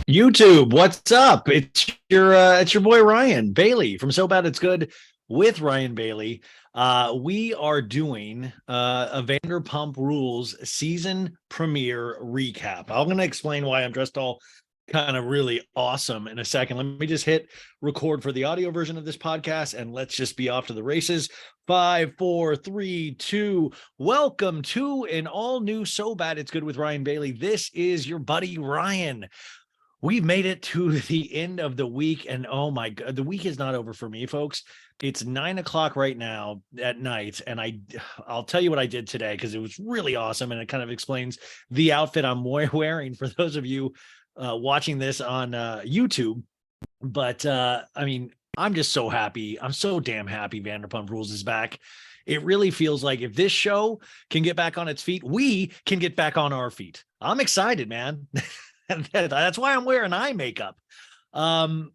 YouTube, what's up? It's your boy Ryan Bailey from So Bad It's Good with Ryan Bailey. We are doing a Vanderpump Rules season premiere recap. I'm going to explain why I'm dressed all kind of really awesome in a second. Let me just hit record for the audio version of this podcast and let's just be off to the races. Five, four, three, two. Welcome to an all new So Bad It's Good with Ryan Bailey. This is your buddy Ryan. We've made it to the end of the week, and oh my God, the week is not over for me, folks. It's 9 o'clock right now at night, and I'll tell you what I did today because it was really awesome, and it kind of explains the outfit I'm wearing for those of you watching this on YouTube. But I mean, I'm just so happy. I'm so damn happy Vanderpump Rules is back. It really feels like if this show can get back on its feet, we can get back on our feet. I'm excited, man. And that's why I'm wearing eye makeup. Um,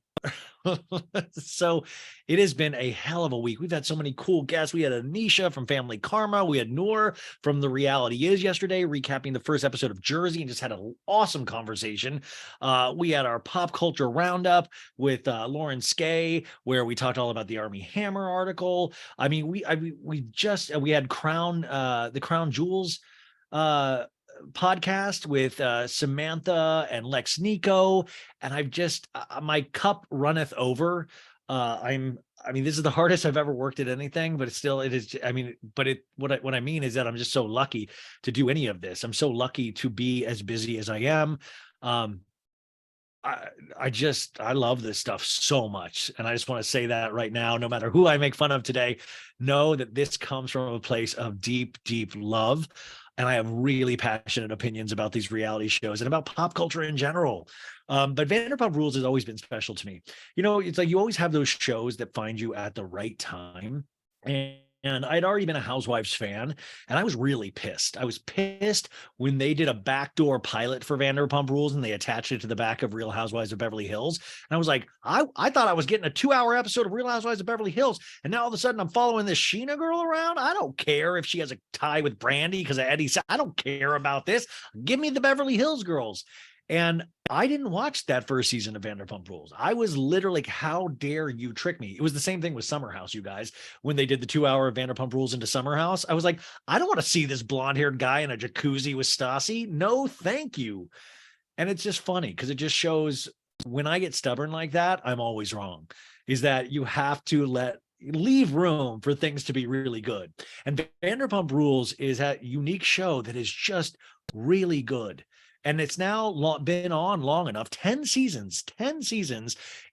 so it has been a hell of a week. We've had so many cool guests. We had Anisha from Family Karma. We had Noor from The Reality Is yesterday, recapping the first episode of Jersey and just had an awesome conversation. We had our pop culture roundup with Lauren Skay, where we talked all about the Army Hammer article. I mean, we had the Crown Jewels podcast with Samantha and Lex Nico, and I've just my cup runneth over. I mean, this is the hardest I've ever worked at anything, but it is. I mean, what I mean is that I'm just so lucky to do any of this. I'm so lucky to be as busy as I am. I love this stuff so much. And I just want to say that right now, no matter who I make fun of today, know that this comes from a place of deep, deep love. And I have really passionate opinions about these reality shows and about pop culture in general. But Vanderpump Rules has always been special to me. You know, it's like you always have those shows that find you at the right time. And I'd already been a Housewives fan, and I was really pissed. I was pissed when they did a backdoor pilot for Vanderpump Rules and they attached it to the back of Real Housewives of Beverly Hills. And I was like, I thought I was getting a 2-hour episode of Real Housewives of Beverly Hills. And now all of a sudden I'm following this Sheena girl around. I don't care if she has a tie with Brandy because of Eddie. I don't care about this. Give me the Beverly Hills girls. And I didn't watch that first season of Vanderpump Rules. I was literally like, how dare you trick me? It was the same thing with Summer House, you guys. When they did the 2-hour Vanderpump Rules into Summer House, I was like, I don't want to see this blonde-haired guy in a jacuzzi with Stassi. No, thank you. And it's just funny because it just shows when I get stubborn like that, I'm always wrong. Is that you have to leave room for things to be really good. And Vanderpump Rules is a unique show that is just really good. And it's now been on long enough, 10 seasons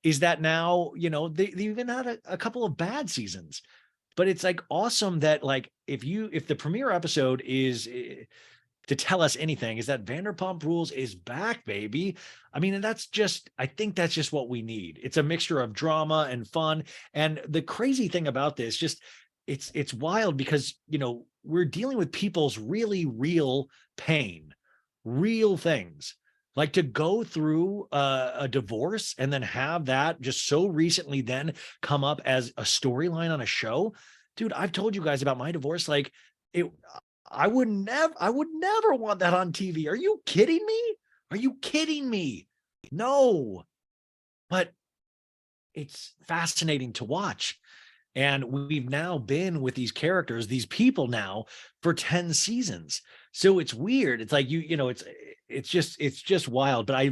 is that now, you know, they even had a couple of bad seasons, but it's like awesome that like, if the premiere episode is to tell us anything is that Vanderpump Rules is back, baby. I mean, and I think that's just what we need. It's a mixture of drama and fun. And the crazy thing about this, it's wild because, you know, we're dealing with people's really real pain, real things, like to go through a divorce and then have that just so recently then come up as a storyline on a show. Dude, I've told you guys about my divorce. Like I would never want that on TV. Are you kidding me? Are you kidding me? No, but it's fascinating to watch. And we've now been with these characters, these people now for 10 seasons. So it's weird. It's like, it's just wild. But I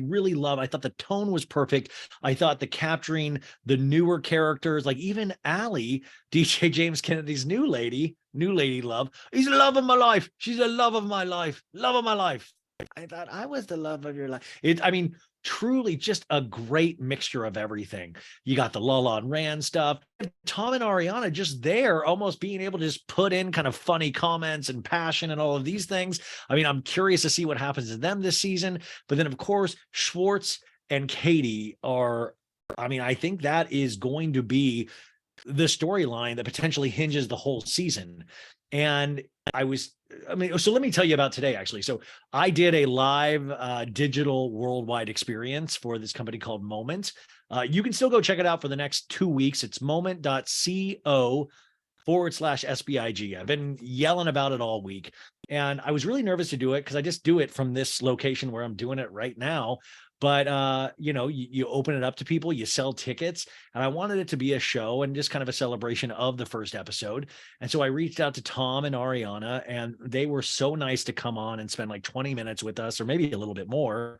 thought the tone was perfect. I thought the capturing the newer characters, like even Allie, DJ James Kennedy's new lady love. He's the love of my life. She's the love of my life. Love of my life. I thought I was the love of your life. Truly just a great mixture of everything. You got the Lala and Rand stuff. Tom and Ariana just there almost being able to just put in kind of funny comments and passion and all of these things. I mean, I'm curious to see what happens to them this season. But then, of course, Schwartz and Katie I think that is going to be the storyline that potentially hinges the whole season. And so let me tell you about today, actually. So I did a live digital worldwide experience for this company called Moment. You can still go check it out for the next 2 weeks. It's moment.co/SBIG. I've been yelling about it all week. And I was really nervous to do it because I just do it from this location where I'm doing it right now. But you open it up to people, you sell tickets, and I wanted it to be a show and just kind of a celebration of the first episode. And so I reached out to Tom and Ariana, and they were so nice to come on and spend like 20 minutes with us, or maybe a little bit more.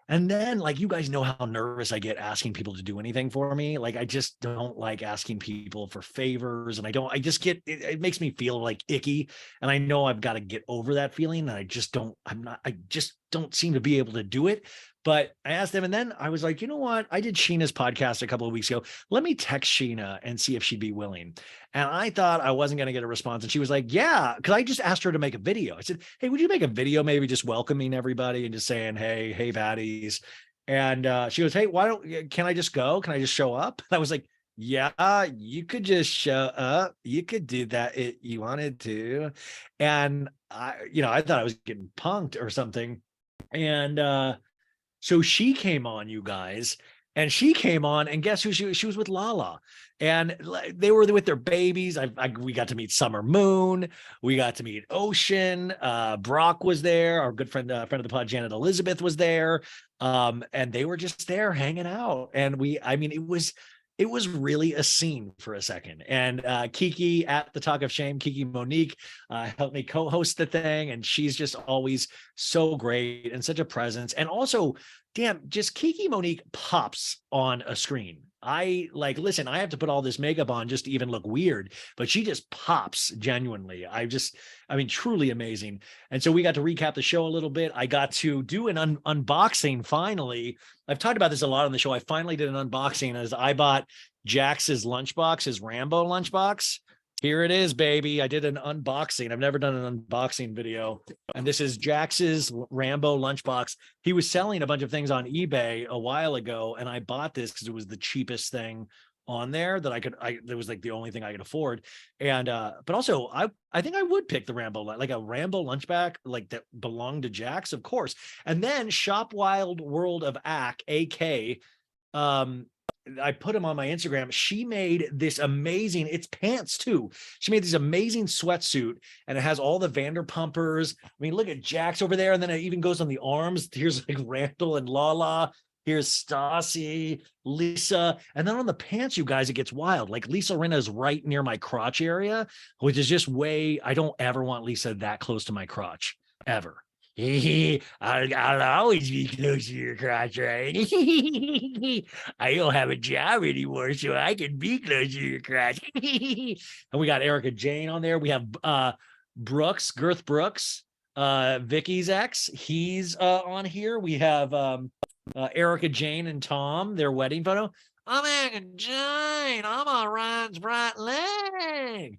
And then, like, you guys know how nervous I get asking people to do anything for me. Like, I just don't like asking people for favors. And I just get, it makes me feel like icky. And I know I've got to get over that feeling. And I just don't seem to be able to do it. But I asked them, and then I was like, you know what? I did Sheena's podcast a couple of weeks ago. Let me text Sheena and see if she'd be willing. And I thought I wasn't going to get a response. And she was like, yeah, because I just asked her to make a video. I said, hey, would you make a video, maybe just welcoming everybody and just saying, hey, baddies. And she goes, hey, can I just go? Can I just show up? And I was like, yeah, you could just show up. You could do that if you wanted to. And I thought I was getting punked or something. And so she came on, you guys. And she came on, and guess who she was with? Lala. And they were with their babies. We got to meet Summer Moon. We got to meet Ocean. Brock was there. Our good friend of the pod, Janet Elizabeth, was there. And they were just there hanging out. And it was really a scene for a second. And Kiki at the Talk of Shame, Kiki Monique, helped me co-host the thing. And she's just always so great and such a presence. And also, damn, just Kiki Monique pops on a screen. Listen, I have to put all this makeup on just to even look weird, but she just pops genuinely. Truly amazing. And so we got to recap the show a little bit. I got to do an unboxing finally. I've talked about this a lot on the show. I finally did an unboxing as I bought Jax's lunchbox, his Rambo lunchbox. Here it is, baby. I did an unboxing. I've never done an unboxing video. And this is Jax's Rambo lunchbox. He was selling a bunch of things on eBay a while ago, and I bought this because it was the cheapest thing on there that it was like the only thing I could afford. And but also I think I would pick the Rambo, like a Rambo lunchback, like that belonged to Jax, of course. And then Shop Wild World of AK, I put him on my Instagram. She made this amazing, it's pants too. She made this amazing sweatsuit, and it has all the Vanderpumpers. I mean, look at Jax over there. And then it even goes on the arms. Here's like Randall and Lala. Here's Stassi, Lisa. And then on the pants, you guys, it gets wild. Like Lisa Rinna is right near my crotch area, which is just I don't ever want Lisa that close to my crotch, ever. I'll always be close to your crotch, right? I don't have a job anymore, so I can be close to your crotch. And we got Erica Jane on there. We have Girth Brooks, Vicky's ex. He's on here. We have Erica Jane and Tom, their wedding photo. I'm Erica Jane. I'm on Ryan's right leg.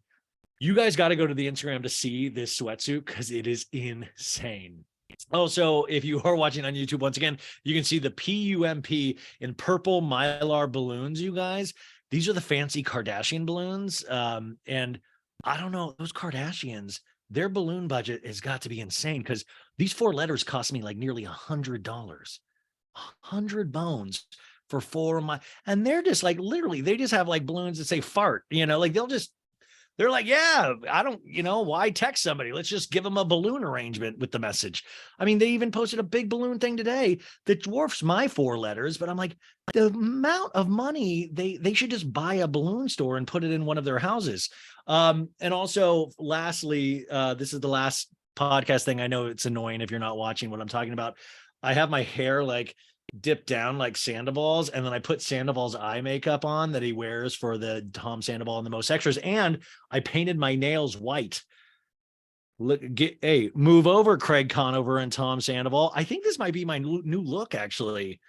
You guys got to go to the Instagram to see this sweatsuit because it is insane. Also, if you are watching on YouTube, once again, you can see the PUMP in purple Mylar balloons, you guys. These are the fancy Kardashian balloons. And I don't know, those Kardashians, their balloon budget has got to be insane because these 4 letters cost me like nearly $100. 100 bones for 4 of my, and they're just like, literally, they just have like balloons that say fart, like they're like, yeah, I don't, why text somebody? Let's just give them a balloon arrangement with the message. I mean, they even posted a big balloon thing today that dwarfs my 4 letters, but I'm like, the amount of money, they should just buy a balloon store and put it in one of their houses. And also, lastly, this is the last podcast thing. I know it's annoying if you're not watching what I'm talking about. I have my hair like dipped down like Sandoval's, and then I put Sandoval's eye makeup on that he wears for the Tom Sandoval and the Most Extras, and I painted my nails white. Move over, Craig Conover and Tom Sandoval. I think this might be my new look, actually.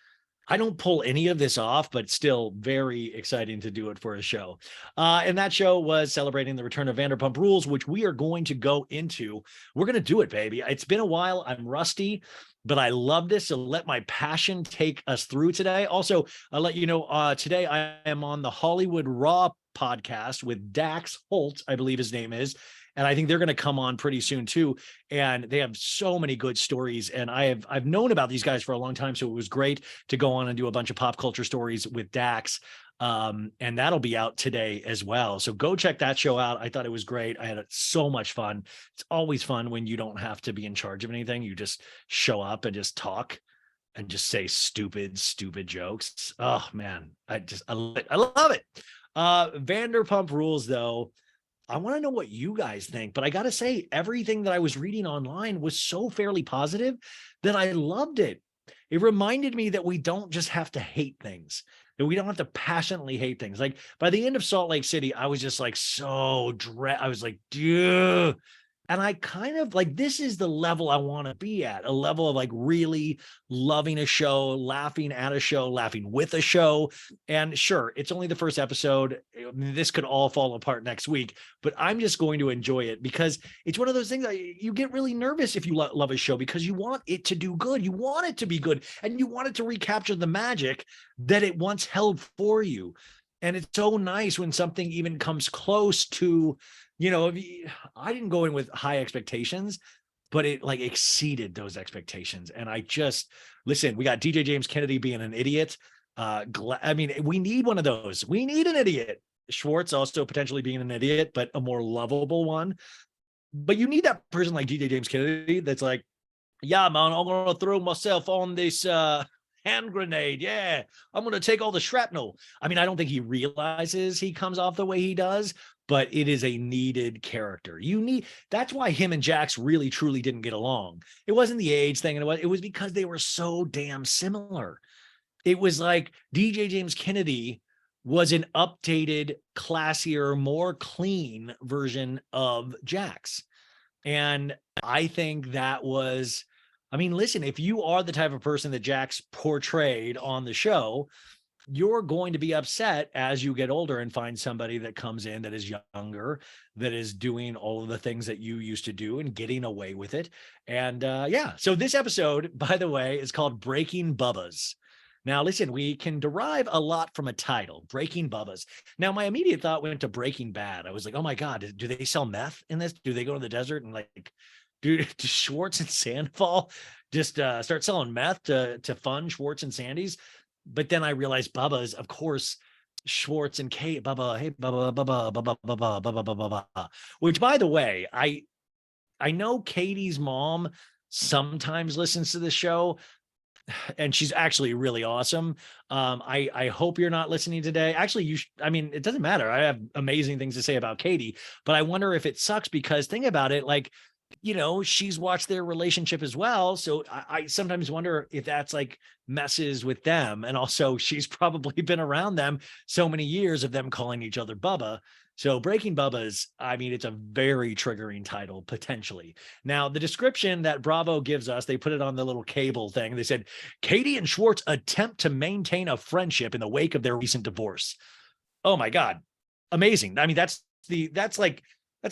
I don't pull any of this off, but still very exciting to do it for a show. And that show was celebrating the return of Vanderpump Rules, which we are going to go into. We're going to do it, baby. It's been a while. I'm rusty, but I love this. So let my passion take us through today. Also, I'll let you know, today I am on the Hollywood Raw podcast with Dax Holt, I believe his name is. And I think they're going to come on pretty soon too. And they have so many good stories. And I've known about these guys for a long time. So it was great to go on and do a bunch of pop culture stories with Dax. And that'll be out today as well. So go check that show out. I thought it was great. I had so much fun. It's always fun when you don't have to be in charge of anything. You just show up and just talk. and just say stupid jokes. Oh man, I love it. I love it. Vanderpump Rules, though. I want to know what you guys think, but I got to say, everything that I was reading online was so fairly positive that I loved it. It reminded me that we don't just have to hate things, that we don't have to passionately hate things. Like by the end of Salt Lake City, I was just like I was like, dude. And I kind of like, this is the level I want to be at, a level of like really loving a show, laughing at a show, laughing with a show. And sure, it's only the first episode. This could all fall apart next week, but I'm just going to enjoy it because it's one of those things that you get really nervous if you love a show because you want it to do good. You want it to be good and you want it to recapture the magic that it once held for you. And it's so nice when something even comes close to, I didn't go in with high expectations, but it like exceeded those expectations. And I just, listen, we got DJ James Kennedy being an idiot. We need one of those. We need an idiot. Schwartz also potentially being an idiot, but a more lovable one. But you need that person like DJ James Kennedy that's like, yeah, man, I'm going to throw myself on this hand grenade. Yeah, I'm going to take all the shrapnel. I mean, I don't think he realizes he comes off the way he does, but it is a needed character. That's why him and Jax really truly didn't get along. It wasn't the age thing. And it was because they were so damn similar. It was like DJ James Kennedy was an updated, classier, more clean version of Jax. And I think that was, I mean, listen, if you are the type of person that Jax portrayed on the show, you're going to be upset as you get older and find somebody that comes in that is younger, that is doing all of the things that you used to do and getting away with it. And so this episode, by the way, is called Breaking Bubba's. Now, listen, we can derive a lot from a title, Breaking Bubba's. Now, my immediate thought went to Breaking Bad. I was like, oh my God, do they sell meth in this? Do they go to the desert and like, do Schwartz and Sandoval just start selling meth to fund Schwartz and Sandy's? But then I realized Bubba's, of course, Schwartz and Katie, Bubba, hey, Bubba, Bubba, Bubba, Bubba, Bubba, Bubba, Bubba. Which, by the way, I know Katie's mom sometimes listens to the show, and she's actually really awesome. I hope you're not listening today. Actually, it doesn't matter. I have amazing things to say about Katie, but I wonder if it sucks because think about it, like, she's watched their relationship as well. So I sometimes wonder if that's like messes with them. And also she's probably been around them so many years of them calling each other Bubba. So Breaking Bubba's, it's a very triggering title, potentially. Now, the description that Bravo gives us, they put it on the little cable thing. They said, Katie and Schwartz attempt to maintain a friendship in the wake of their recent divorce. Oh my God. Amazing. That's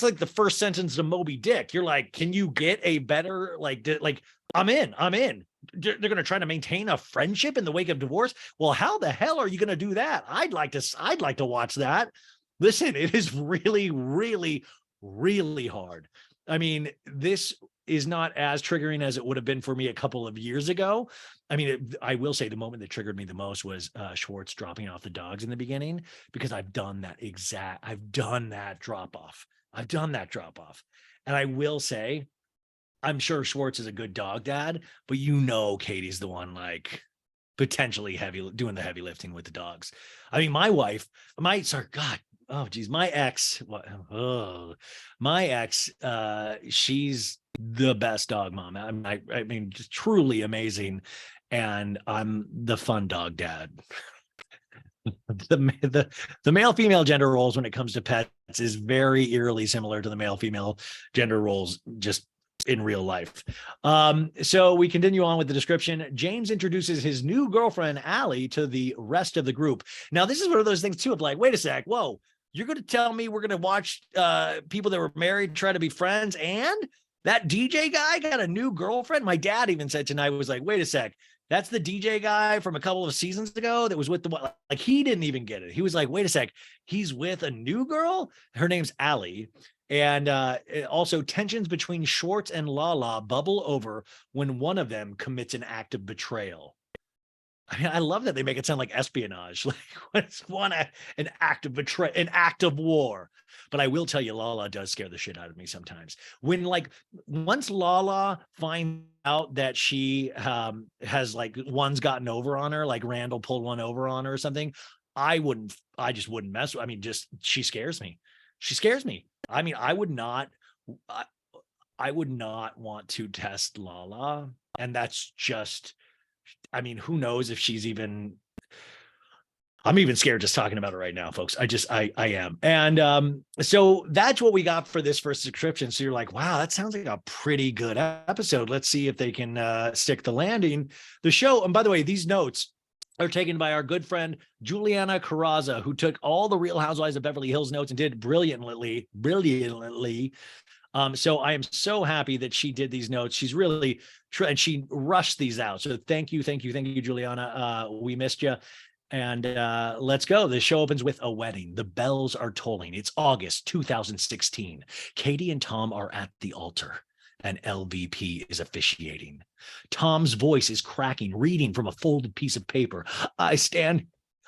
like the first sentence of Moby Dick. You're like, can you get a better, I'm in. They're going to try to maintain a friendship in the wake of divorce. Well, how the hell are you going to do that? I'd like to watch that. Listen, it is really, really, really hard. This is not as triggering as it would have been for me a couple of years ago. I will say the moment that triggered me the most was Schwartz dropping off the dogs in the beginning, because I've done that drop off. And I will say, I'm sure Schwartz is a good dog dad, but Katie's the one like potentially doing the heavy lifting with the dogs. My wife, my ex, she's the best dog mom. Just truly amazing. And I'm the fun dog dad. The male female gender roles when it comes to pets is very eerily similar to the male female gender roles just in real life. So we continue on with the description. James introduces his new girlfriend Allie to the rest of the group. Now this is one of those things too of like, wait a sec, whoa, you're going to tell me we're going to watch people that were married try to be friends, and that DJ guy got a new girlfriend? My dad even said tonight, was like, wait a sec, that's the DJ guy from a couple of seasons ago that was with like, he didn't even get it. He was like, wait a sec, he's with a new girl? Her name's Allie. And also tensions between Schwartz and Lala bubble over when one of them commits an act of betrayal. I mean, I love that they make it sound like espionage, like it's an act of betray, an act of war. But I will tell you, Lala does scare the shit out of me sometimes. When like once Lala finds out that she has like one's gotten over on her, like Randall pulled one over on her or something, I just wouldn't mess with. I mean, just she scares me. She scares me. I mean, I, I would not want to test Lala, and that's just. I mean, who knows if she's even. I'm even scared just talking about it right now, folks. I am. And so that's what we got for this first subscription. So you're like, wow, that sounds like a pretty good episode. Let's see if they can stick the landing. The show, and by the way, these notes are taken by our good friend Juliana Carraza, who took all the Real Housewives of Beverly Hills notes and did brilliantly. So I am so happy that she did these notes. She's really and she rushed these out. So thank you, Juliana. We missed you. And let's go. The show opens with a wedding. The bells are tolling. It's August 2016. Katie and Tom are at the altar, and LVP is officiating. Tom's voice is cracking, reading from a folded piece of paper. I stand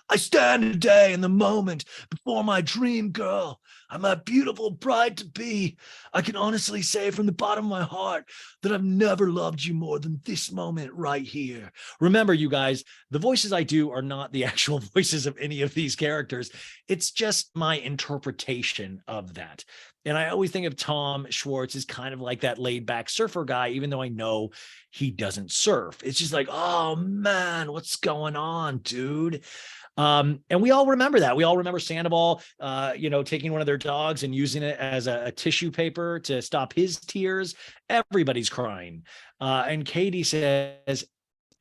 today in the moment before my dream girl. I'm a beautiful bride to be. I can honestly say from the bottom of my heart that I've never loved you more than this moment right here. Remember, you guys, the voices I do are not the actual voices of any of these characters. It's just my interpretation of that. And I always think of Tom Schwartz as kind of like that laid back surfer guy, even though I know he doesn't surf. It's just like, oh man, what's going on, dude? And we all remember that. We all remember Sandoval, taking one of their dogs and using it as a tissue paper to stop his tears. Everybody's crying. And Katie says,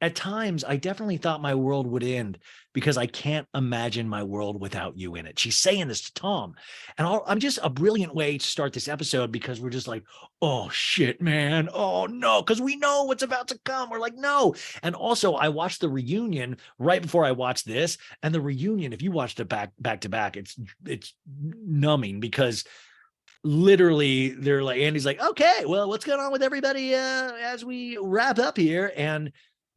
at times, I definitely thought my world would end because I can't imagine my world without you in it. She's saying this to Tom. And I'm just a brilliant way to start this episode because we're just like, oh, shit, man. Oh, no, because we know what's about to come. We're like, no. And also, I watched the reunion right before I watched this. And the reunion, if you watched it back to back, it's numbing because literally they're like, Andy's like, okay, well, what's going on with everybody as we wrap up here? And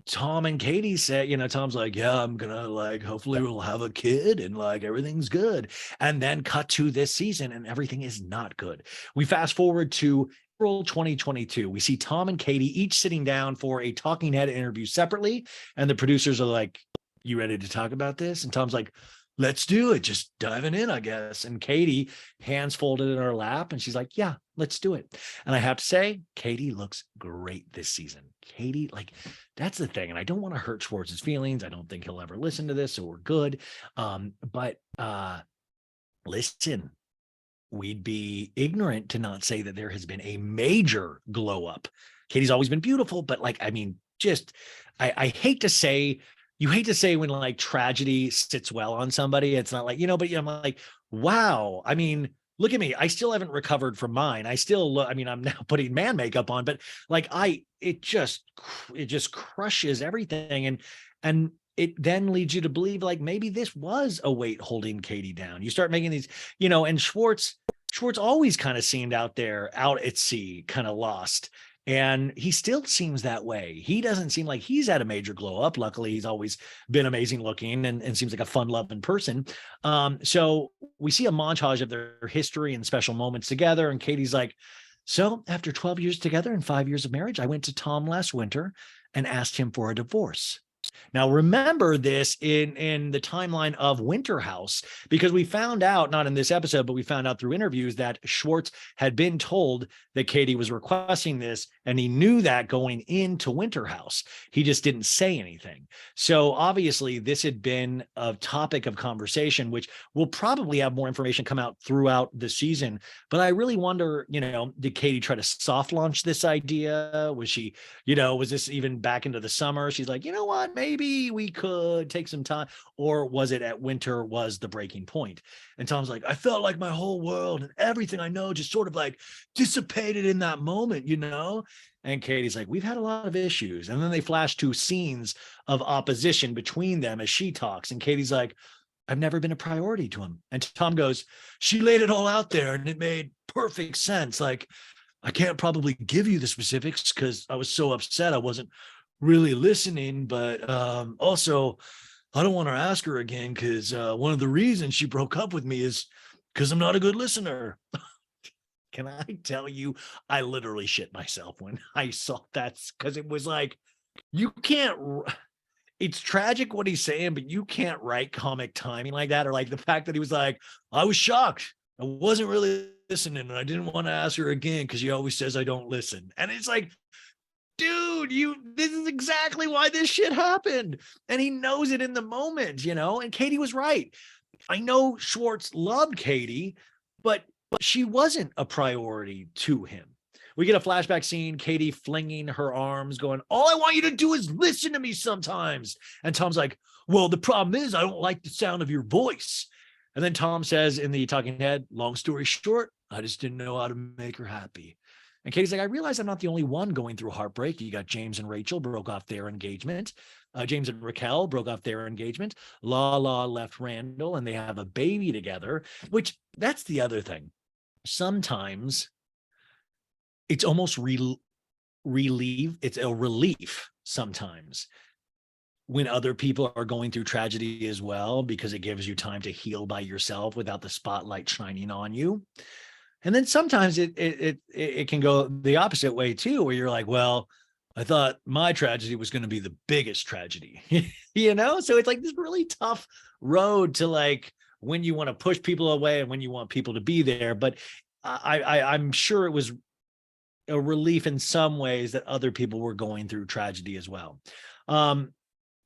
Tom and Katie say, Tom's like, yeah, I'm gonna hopefully we'll have a kid and everything's good. And then cut to this season and everything is not good. We fast forward to April 2022. We see Tom and Katie each sitting down for a talking head interview separately. And the producers are like, you ready to talk about this? And Tom's like, let's do it. Just diving in, I guess. And Katie, hands folded in her lap, and she's like, yeah, let's do it. And I have to say, Katie looks great this season. Katie, that's the thing. And I don't want to hurt Schwartz's feelings. I don't think he'll ever listen to this, so we're good. But listen, we'd be ignorant to not say that there has been a major glow up. Katie's always been beautiful, but I hate to say, you hate to say when tragedy sits well on somebody. It's not but I'm like, wow. I mean, look at me. I still haven't recovered from mine. I still look, I'm now putting man makeup on, but it just crushes everything. And it then leads you to believe maybe this was a weight holding Katie down. You start making these, and Schwartz always kind of seemed out at sea, kind of lost. And he still seems that way. He doesn't seem like he's had a major glow up. Luckily, he's always been amazing looking and seems like a fun loving person. So we see a montage of their history and special moments together. And Katie's like, so after 12 years together and 5 years of marriage, I went to Tom last winter and asked him for a divorce. Now, remember this in the timeline of Winter House, because we found out, not in this episode, but we found out through interviews that Schwartz had been told that Katie was requesting this, and he knew that going into Winter House. He just didn't say anything. So obviously, this had been a topic of conversation, which will probably have more information come out throughout the season. But I really wonder, did Katie try to soft launch this idea? Was she, was this even back into the summer? She's like, you know what? Maybe we could take some time. Or was it at winter was the breaking point? And Tom's like, I felt like my whole world and everything I know just sort of dissipated in that moment, And Katie's like, we've had a lot of issues. And then they flash to scenes of opposition between them as she talks. And Katie's like, I've never been a priority to him. And Tom goes, she laid it all out there and it made perfect sense. I can't probably give you the specifics because I was so upset I wasn't really listening, but also I don't want to ask her again because one of the reasons she broke up with me is because I'm not a good listener. Can I tell you, I literally shit myself when I saw that because it was like, you can't, it's tragic what he's saying, but you can't write comic timing like that. Or like the fact that he was like, I was shocked. I wasn't really listening and I didn't want to ask her again because she always says I don't listen. And it's like, dude, this is exactly why this shit happened. And he knows it in the moment, and Katie was right. I know Schwartz loved Katie, but she wasn't a priority to him. We get a flashback scene, Katie flinging her arms, going, all I want you to do is listen to me sometimes. And Tom's like, well, the problem is I don't like the sound of your voice. And then Tom says in the talking head, long story short, I just didn't know how to make her happy. And Katie's like, I realize I'm not the only one going through heartbreak. You got James and Rachel broke off their engagement. James and Raquel broke off their engagement. Lala left Randall and they have a baby together, which that's the other thing. Sometimes it's almost relief. It's a relief sometimes when other people are going through tragedy as well, because it gives you time to heal by yourself without the spotlight shining on you. And then sometimes it can go the opposite way too, where you're like, well, I thought my tragedy was going to be the biggest tragedy, So it's like this really tough road to like when you want to push people away and when you want people to be there. But I'm sure it was a relief in some ways that other people were going through tragedy as well.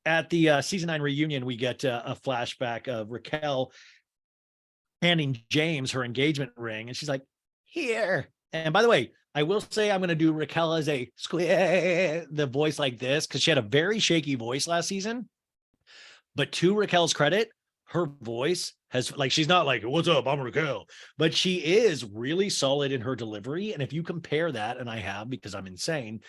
At the season 9 reunion, we get a flashback of Raquel handing James her engagement ring, and she's like, here. And by the way, I will say I'm going to do Raquel as a the voice like this because she had a very shaky voice last season. But to Raquel's credit, her voice has like, she's not like, what's up, I'm Raquel, but she is really solid in her delivery. And if you compare that, and I have because I'm insane,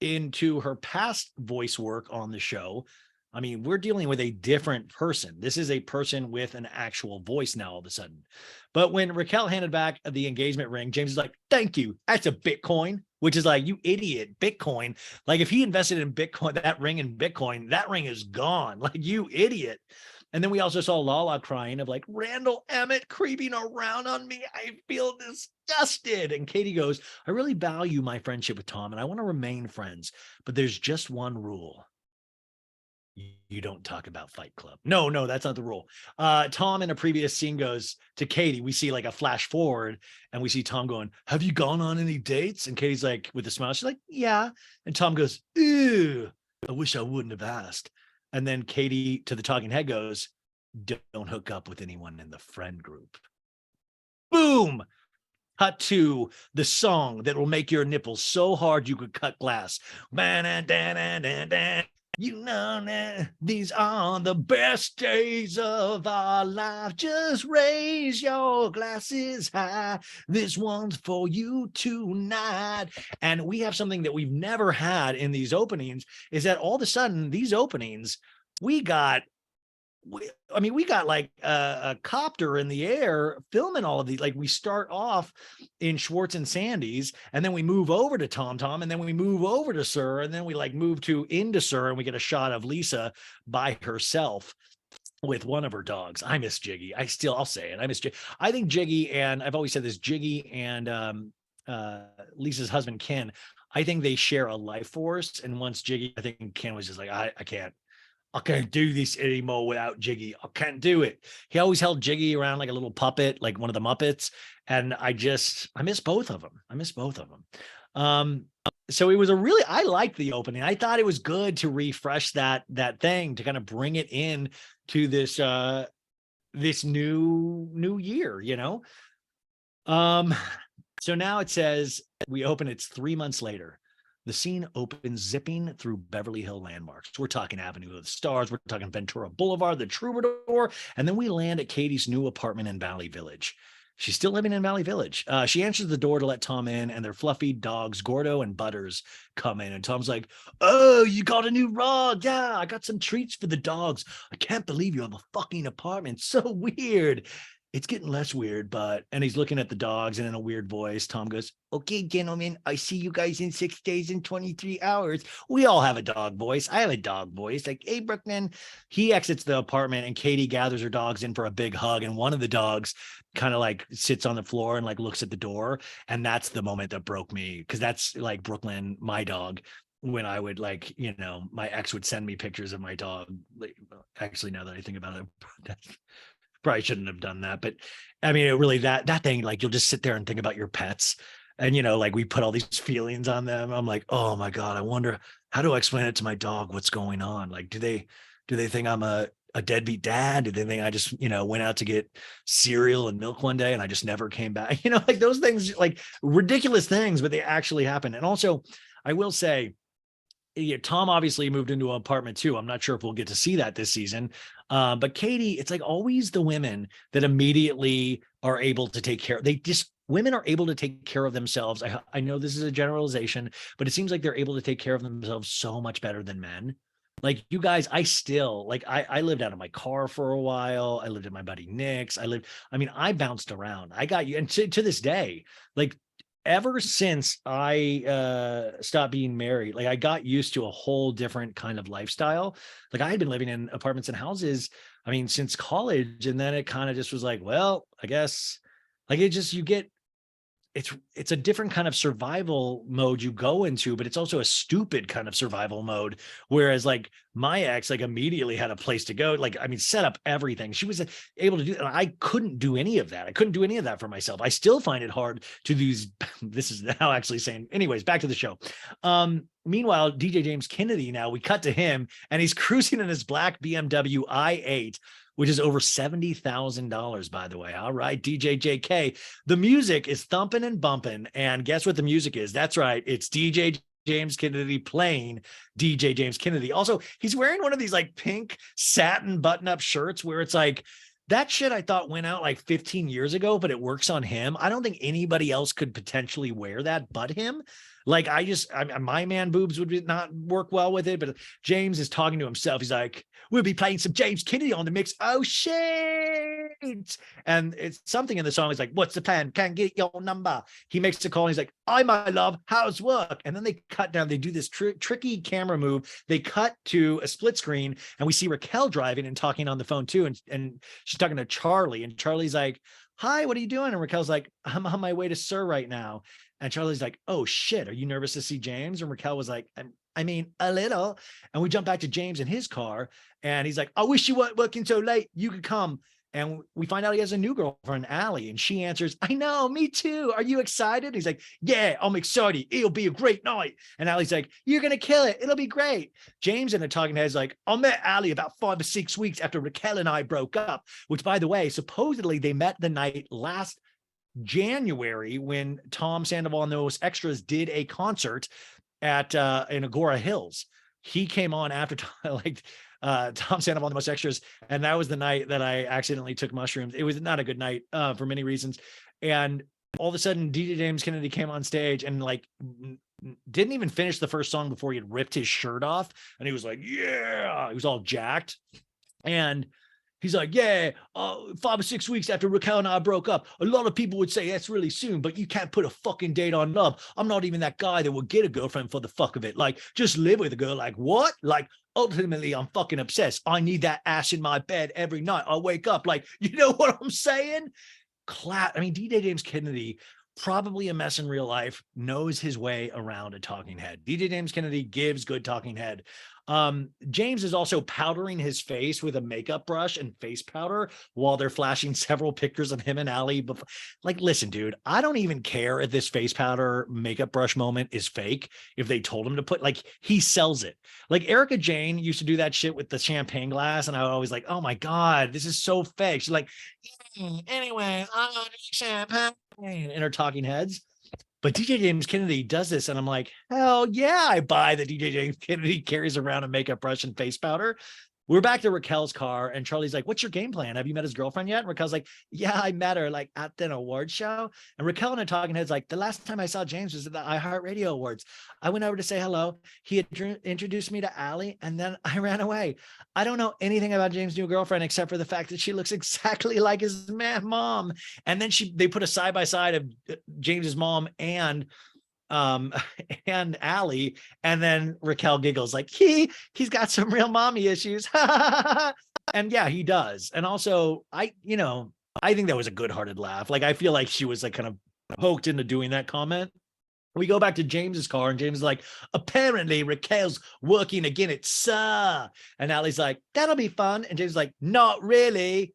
into her past voice work on the show, I mean, we're dealing with a different person. This is a person with an actual voice now all of a sudden. But when Raquel handed back the engagement ring, James is like, thank you. That's a Bitcoin, which is like, you idiot, Bitcoin. Like if he invested in Bitcoin, that ring in Bitcoin, that ring is gone. Like, you idiot. And then we also saw Lala crying of like, Randall Emmett creeping around on me. I feel disgusted. And Katie goes, I really value my friendship with Tom and I want to remain friends, but there's just one rule. You don't talk about Fight Club. No, that's not the rule. Tom in a previous scene goes to Katie. We see like a flash forward and we see Tom going, have you gone on any dates? And Katie's like, with a smile, she's like, yeah. And Tom goes, ew, I wish I wouldn't have asked. And then Katie to the talking head goes, don't hook up with anyone in the friend group. Boom. Cut to the song that will make your nipples so hard you could cut glass. You know, these are the best days of our life. Just raise your glasses high. This one's for you tonight. And we have something that we've never had in these openings, is that all of a sudden, these openings, we got like a copter in the air filming all of these. Like we start off in Schwartz and Sandy's, and then we move over to Tom Tom, and then we move over to Sir, and then we like move into Sir, and we get a shot of Lisa by herself with one of her dogs. I miss Jiggy. I'll say it. I miss Jiggy. I think Jiggy, and I've always said this, Jiggy and Lisa's husband, Ken, I think they share a life force. And once Jiggy, I think Ken was just like, I can't do this anymore without Jiggy. I can't do it. He always held Jiggy around like a little puppet, like one of the Muppets. And I miss both of them. So it was I liked the opening. I thought it was good to refresh that thing, to kind of bring it in to this, this new year, So now it says we open, it's 3 months later. The scene opens zipping through Beverly Hill landmarks. We're talking Avenue of the Stars. We're talking Ventura Boulevard, the Troubadour. And then we land at Katie's new apartment in Valley Village. She's still living in Valley Village. She answers the door to let Tom in, and their fluffy dogs, Gordo and Butters, come in. And Tom's like, oh, you got a new rug. Yeah, I got some treats for the dogs. I can't believe you have a fucking apartment. So weird. it's getting less weird, and he's looking at the dogs, and in a weird voice, Tom goes, okay, gentlemen, I see you guys in 6 days and 23 hours. We all have a dog voice. I have a dog voice. Like, hey, Brooklyn. He exits the apartment, and Katie gathers her dogs in for a big hug. And one of the dogs kind of like sits on the floor and like looks at the door. And that's the moment that broke me, because that's like Brooklyn, my dog. When I would like, my ex would send me pictures of my dog. Like, actually, now that I think about it, probably shouldn't have done that. But I mean, it really, that thing, like, you'll just sit there and think about your pets, and like, we put all these feelings on them. I'm like, oh my God, I wonder, how do I explain it to my dog what's going on? Like, do they think I'm a deadbeat dad? Do they think I just, went out to get cereal and milk one day and I just never came back? Like, those things, like, ridiculous things, but they actually happen. And also, I will say, yeah, Tom obviously moved into an apartment too. I'm not sure if we'll get to see that this season. But Katie, it's like always the women that immediately are able to take care. Women are able to take care of themselves. I know this is a generalization, but it seems like they're able to take care of themselves so much better than men. Like, you guys, I still, like, I lived out of my car for a while. I lived at my buddy Nick's. I bounced around. I got you. And to this day, like, ever since I stopped being married, like, I got used to a whole different kind of lifestyle. Like, I had been living in apartments and houses, I mean, since college. And then it kind of just was like, well, I guess, like, it's a different kind of survival mode you go into, but it's also a stupid kind of survival mode. Whereas, like, my ex, like, immediately had a place to go, like, I mean, set up everything. She was able to do, and I couldn't do any of that. I couldn't do any of that for myself. I still find it hard to do these. This is now actually saying, anyways, back to the show. Meanwhile, DJ James Kennedy, now we cut to him, and he's cruising in his black BMW i8, which is over $70,000, by the way. All right, DJ JK. The music is thumping and bumping. And guess what the music is? That's right. It's DJ James Kennedy playing DJ James Kennedy. Also, he's wearing one of these like pink satin button-up shirts where it's like, that shit I thought went out like 15 years ago, but it works on him. I don't think anybody else could potentially wear that but him. Like, my man boobs would not work well with it, but James is talking to himself. He's like, we'll be playing some James Kennedy on the mix. Oh, shit. And it's something in the song. He's like, what's the plan? Can't get your number. He makes a call. And he's like, hi, my love. How's work? And then they cut down. They do this tricky camera move. They cut to a split screen, and we see Raquel driving and talking on the phone too. And she's talking to Charlie, and Charlie's like, hi, what are you doing? And Raquel's like, I'm on my way to SUR right now. And Charlie's like, oh shit, are you nervous to see James? And Raquel was like, I mean, a little. And we jump back to James in his car, and he's like, I wish you weren't working so late. You could come. And we find out he has a new girlfriend, Allie, and she answers, I know, me too. Are you excited? He's like, yeah, I'm excited. It'll be a great night. And Allie's like, you're going to kill it. It'll be great. James in a talking head is like, I met Allie about 5 or 6 weeks after Raquel and I broke up, which, by the way, supposedly they met the night last January when Tom Sandoval and those extras did a concert at in Agora Hills. He came on after Tom Sandoval and the most extras, and that was the night that I accidentally took mushrooms. It was not a good night for many reasons. And all of a sudden, DJ James Kennedy came on stage and like didn't even finish the first song before he had ripped his shirt off, and he was like, yeah, he was all jacked. And he's like, yeah, 5 or 6 weeks after Raquel and I broke up. A lot of people would say that's really soon, but you can't put a fucking date on love. I'm not even that guy that will get a girlfriend for the fuck of it. Like, just live with a girl. Like, what? Like, ultimately, I'm fucking obsessed. I need that ass in my bed every night. I wake up like, you know what I'm saying? I mean, DJ James Kennedy, probably a mess in real life, knows his way around a talking head. DJ James Kennedy gives good talking head. James is also powdering his face with a makeup brush and face powder while they're flashing several pictures of him and Allie. Like, listen, dude, I don't even care if this face powder makeup brush moment is fake. If they told him to put, like, he sells it. Like, Erica Jane used to do that shit with the champagne glass, and I was always like, oh my God, this is so fake. She's like, anyway, I'm gonna drink champagne in her talking heads. But DJ James Kennedy does this, and I'm like, hell yeah, I buy that DJ James Kennedy carries around a makeup brush and face powder. we're back to Raquel's car, and Charlie's like, what's your game plan? Have you met his girlfriend yet? And Raquel's like, yeah, I met her like at an award show. And Raquel in a talking head's like, the last time I saw James was at the iHeartRadio Awards. I went over to say hello. He had introduced me to Allie, and then I ran away. I don't know anything about James' new girlfriend except for the fact that she looks exactly like his mom. And then they put a side by side of James's mom and Allie, and then Raquel giggles like he's got some real mommy issues. And yeah, he does. And also I think that was a good-hearted laugh. Like I feel like she was like kind of poked into doing that comment. We go back to James's car, and James is like, apparently Raquel's working again at SUR. And Allie's like, that'll be fun. And James is like, not really.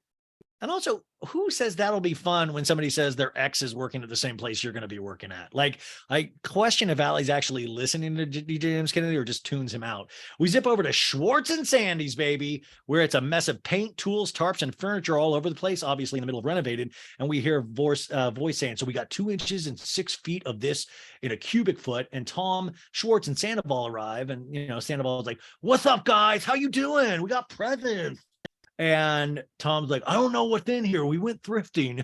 And also, who says that'll be fun when somebody says their ex is working at the same place you're going to be working at? Like, I question if Allie's actually listening to DJ James Kennedy or just tunes him out. We zip over to Schwartz and Sandy's, baby, where it's a mess of paint, tools, tarps, and furniture all over the place, obviously in the middle of renovated. And we hear voice saying, so we got 2 inches and 6 feet of this in a cubic foot. And Tom, Schwartz, and Sandoval arrive. And, Sandoval's like, what's up, guys? How you doing? We got presents. And Tom's like, I don't know what's in here. We went thrifting.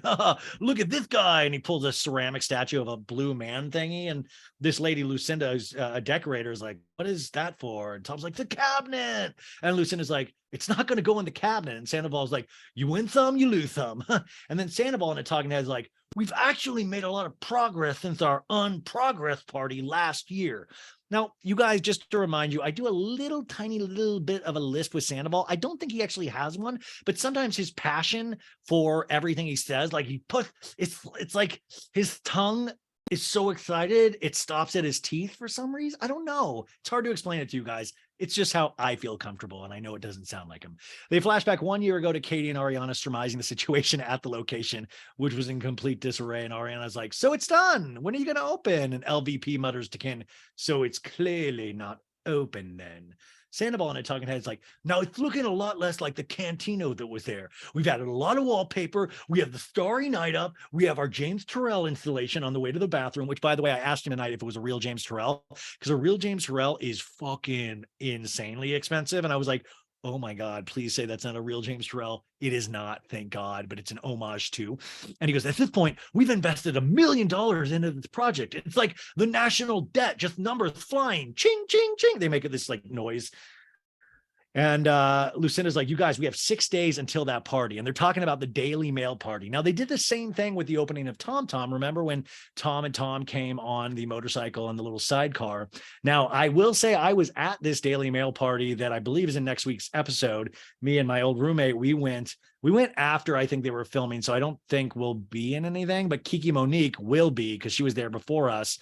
Look at this guy. And he pulls a ceramic statue of a blue man thingy. And this lady, Lucinda, who's a decorator, is like, what is that for? And Tom's like, the cabinet. And Lucinda's like, it's not going to go in the cabinet. And Sandoval's like, you win some, you lose some. And then Sandoval in a talking head is like, we've actually made a lot of progress since our unprogress party last year. Now, you guys, just to remind you, I do a tiny little bit of a list with Sandoval. I don't think he actually has one, but sometimes his passion for everything he says, like it's like his tongue is so excited, it stops at his teeth for some reason. I don't know. It's hard to explain it to you guys. It's just how I feel comfortable, and I know it doesn't sound like him. They flash back 1 year ago to Katie and Ariana surmising the situation at the location, which was in complete disarray. And Ariana's like, so it's done. When are you going to open? And LVP mutters to Ken, so it's clearly not open then. Sandoval in a talking head is like, now it's looking a lot less like the Cantino that was there. We've added a lot of wallpaper. We have the Starry Night up. We have our James Turrell installation on the way to the bathroom, which, by the way, I asked him tonight if it was a real James Turrell, because a real James Turrell is fucking insanely expensive. And I was like, oh my God, please say that's not a real James Turrell. It is not, thank God, but it's an homage too. And he goes, at this point, we've invested $1 million into this project. It's like the national debt, just numbers flying, ching, ching, ching. They make it this like noise. And Lucinda's like, you guys, we have 6 days until that party. And they're talking about the Daily Mail party. Now, they did the same thing with the opening of Tom Tom. Remember when Tom and Tom came on the motorcycle and the little sidecar? Now, I will say I was at this Daily Mail party that I believe is in next week's episode. Me and my old roommate, we went after I think they were filming. So I don't think we'll be in anything, but Kiki Monique will be because she was there before us.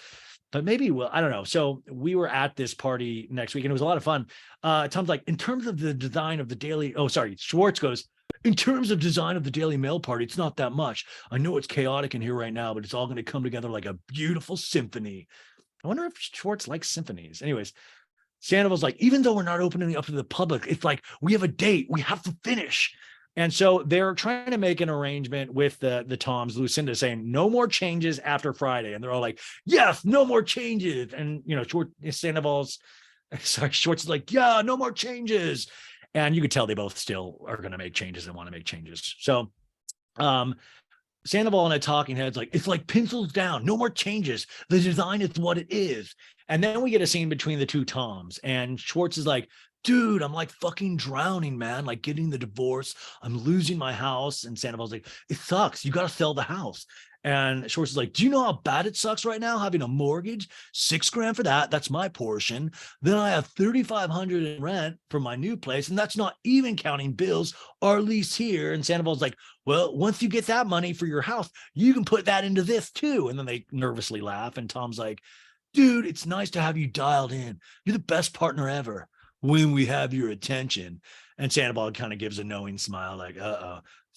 But maybe we'll, I don't know. So we were at this party next week and it was a lot of fun. Tom's like, in terms of the design of the Schwartz goes, in terms of design of the Daily Mail party, it's not that much. I know it's chaotic in here right now, but it's all going to come together like a beautiful symphony. I wonder if Schwartz likes symphonies. Anyways, Sandoval's like, even though we're not opening up to the public, it's like, we have a date. We have to finish. And so they're trying to make an arrangement with the Toms, Lucinda saying no more changes after Friday. And they're all like, yes, no more changes. And, Schwartz is like, yeah, no more changes. And you could tell they both still are going to make changes and want to make changes. So Sandoval in a talking head's like, it's like pencils down, no more changes. The design is what it is. And then we get a scene between the two Toms and Schwartz is like, dude, I'm like fucking drowning, man. Like getting the divorce. I'm losing my house. And Sandoval's like, it sucks. You got to sell the house. And Schwartz is like, do you know how bad it sucks right now having a mortgage? $6,000 for that. That's my portion. Then I have $3,500 in rent for my new place. And that's not even counting bills or lease here. And Sandoval's like, well, once you get that money for your house, you can put that into this too. And then they nervously laugh. And Tom's like, dude, it's nice to have you dialed in. You're the best partner ever when we have your attention. And Sandoval kind of gives a knowing smile like,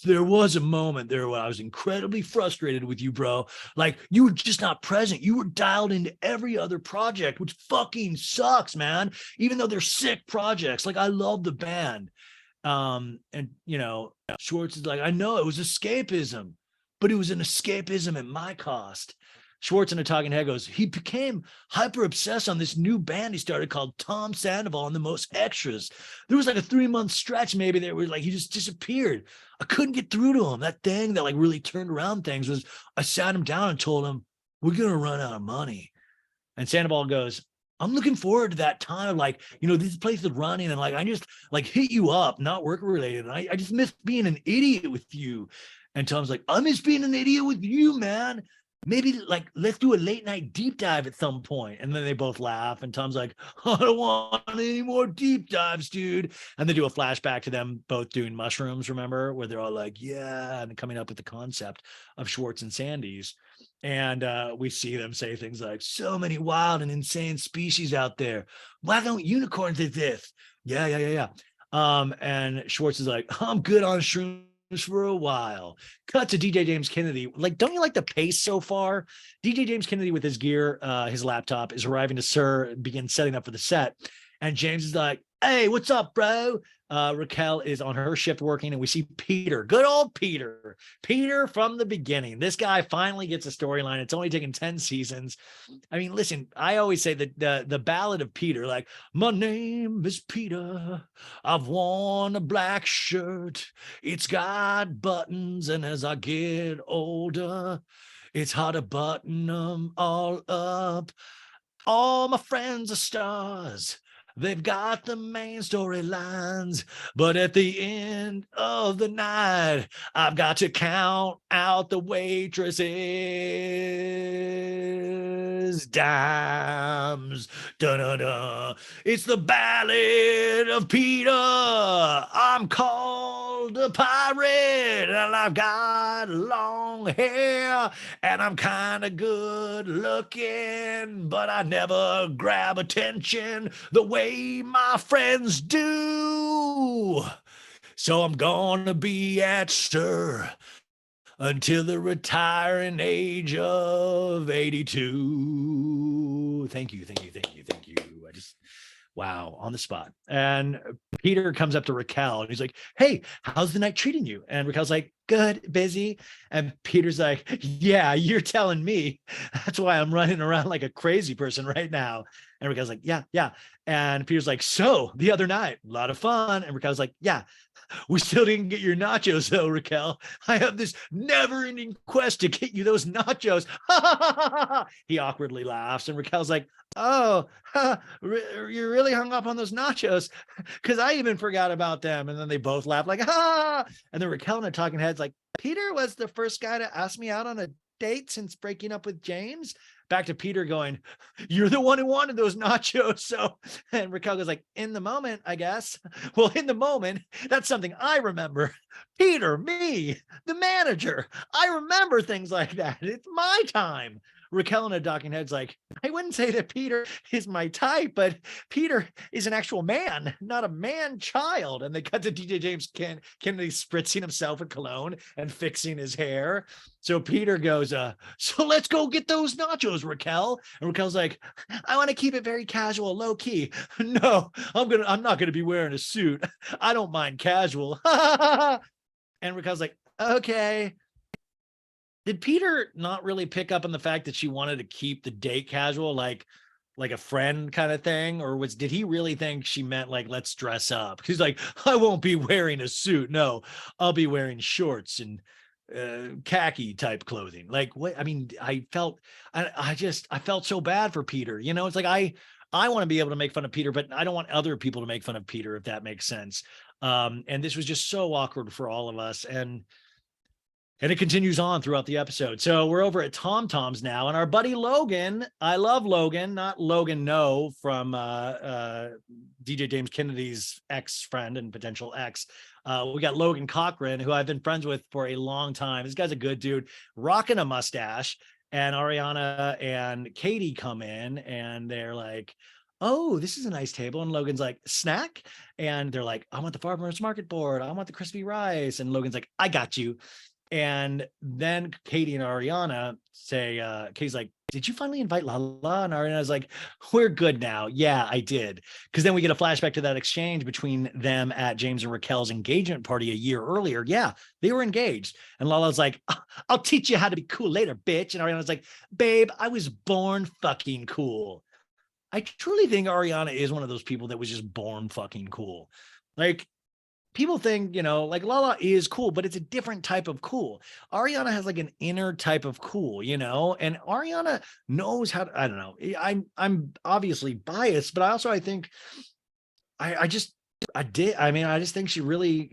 there was a moment there where I was incredibly frustrated with you, bro. Like you were just not present. You were dialed into every other project, which fucking sucks, man. Even though they're sick projects. Like I love the band. And Schwartz is like, I know it was escapism, but it was an escapism at my cost. Schwartz in a talking head goes, he became hyper obsessed on this new band he started called Tom Sandoval and the Most Extras. There was like a 3-month stretch maybe that was like he just disappeared. I couldn't get through to him. That thing that like really turned around things was I sat him down and told him, we're gonna run out of money. And Sandoval goes, I'm looking forward to that time of like, this place is running and like I just like hit you up, not work related. And I just miss being an idiot with you. And Tom's like, I miss being an idiot with you, man. Maybe like let's do a late night deep dive at some point. And then they both laugh. And Tom's like, I don't want any more deep dives, dude. And they do a flashback to them both doing mushrooms, remember, where they're all like, yeah, and coming up with the concept of Schwartz and Sandy's. And we see them say things like, so many wild and insane species out there. Why don't unicorns exist? Yeah. And Schwartz is like, I'm good on shrooms for a while. Cut to DJ James Kennedy. Like, don't you like the pace so far? DJ James Kennedy with his gear, his laptop, is arriving to Sir, begin setting up for the set. And James is like, hey, what's up, bro? Raquel is on her shift working, and we see Peter, good old Peter from the beginning. This guy finally gets a storyline. It's only taken 10 seasons. I mean, listen, I always say that the ballad of Peter, like, my name is Peter, I've worn a black shirt, it's got buttons, and as I get older, it's hard to button them all up. All my friends are stars. They've got the main storylines, but at the end of the night, I've got to count out the waitresses' dimes. Da-da-da. It's the ballad of Peter. I'm called a pirate, and I've got long hair, and I'm kind of good looking, but I never grab attention the way my friends do. So I'm gonna be at Sir until the retiring age of 82. Thank you. I just, wow, on the spot. And Peter comes up to Raquel and he's like, hey, how's the night treating you? And Raquel's like, good, busy. And Peter's like, yeah, you're telling me. That's why I'm running around like a crazy person right now. And Raquel's like, yeah. And Peter's like, so the other night, a lot of fun. And Raquel's like, yeah, we still didn't get your nachos though, Raquel. I have this never-ending quest to get you those nachos. He awkwardly laughs. And Raquel's like, oh, you're really hung up on those nachos, because I even forgot about them. And then they both laugh like, ah. And then Raquel in a talking head's like, Peter was the first guy to ask me out on a date since breaking up with James. Back to Peter going, you're the one who wanted those nachos. So, and Raquel goes like, in the moment, I guess. Well, in the moment, that's something I remember. Peter, me, the manager. I remember things like that. It's my time. Raquel in a talking head's like, I wouldn't say that Peter is my type, but Peter is an actual man, not a man child. And they cut to DJ James Kennedy spritzing himself with cologne and fixing his hair. So Peter goes, so let's go get those nachos, Raquel. And Raquel's like, I want to keep it very casual, low key. No, I'm not gonna be wearing a suit. I don't mind casual. And Raquel's like, okay. Did Peter not really pick up on the fact that she wanted to keep the date casual, like a friend kind of thing? Or did he really think she meant like, let's dress up? He's like, I won't be wearing a suit. No, I'll be wearing shorts and khaki type clothing. Like, what? I mean, I felt so bad for Peter. It's like, I want to be able to make fun of Peter, but I don't want other people to make fun of Peter, if that makes sense. And this was just so awkward for all of us. And it continues on throughout the episode. So we're over at Tom Tom's now, and our buddy Logan, I love Logan, not Logan No from DJ James Kennedy's ex-friend and potential ex. We got Logan Cochran, who I've been friends with for a long time. This guy's a good dude, rocking a mustache. And Ariana and Katie come in, and they're like, oh, this is a nice table. And Logan's like, snack? And they're like, I want the farmer's market board. I want the crispy rice. And Logan's like, I got you. And then Katie and Ariana say, Katie's like, did you finally invite Lala? And Ariana's like, we're good now. Yeah, I did. Because then we get a flashback to that exchange between them at James and Raquel's engagement party a year earlier. Yeah, they were engaged. And Lala's like, I'll teach you how to be cool later, bitch. And Ariana's like, babe, I was born fucking cool. I truly think Ariana is one of those people that was just born fucking cool. Like, people think, like Lala is cool, but it's a different type of cool. Ariana has like an inner type of cool, and Ariana knows how to, I don't know. I'm obviously biased, but I think I just think she really,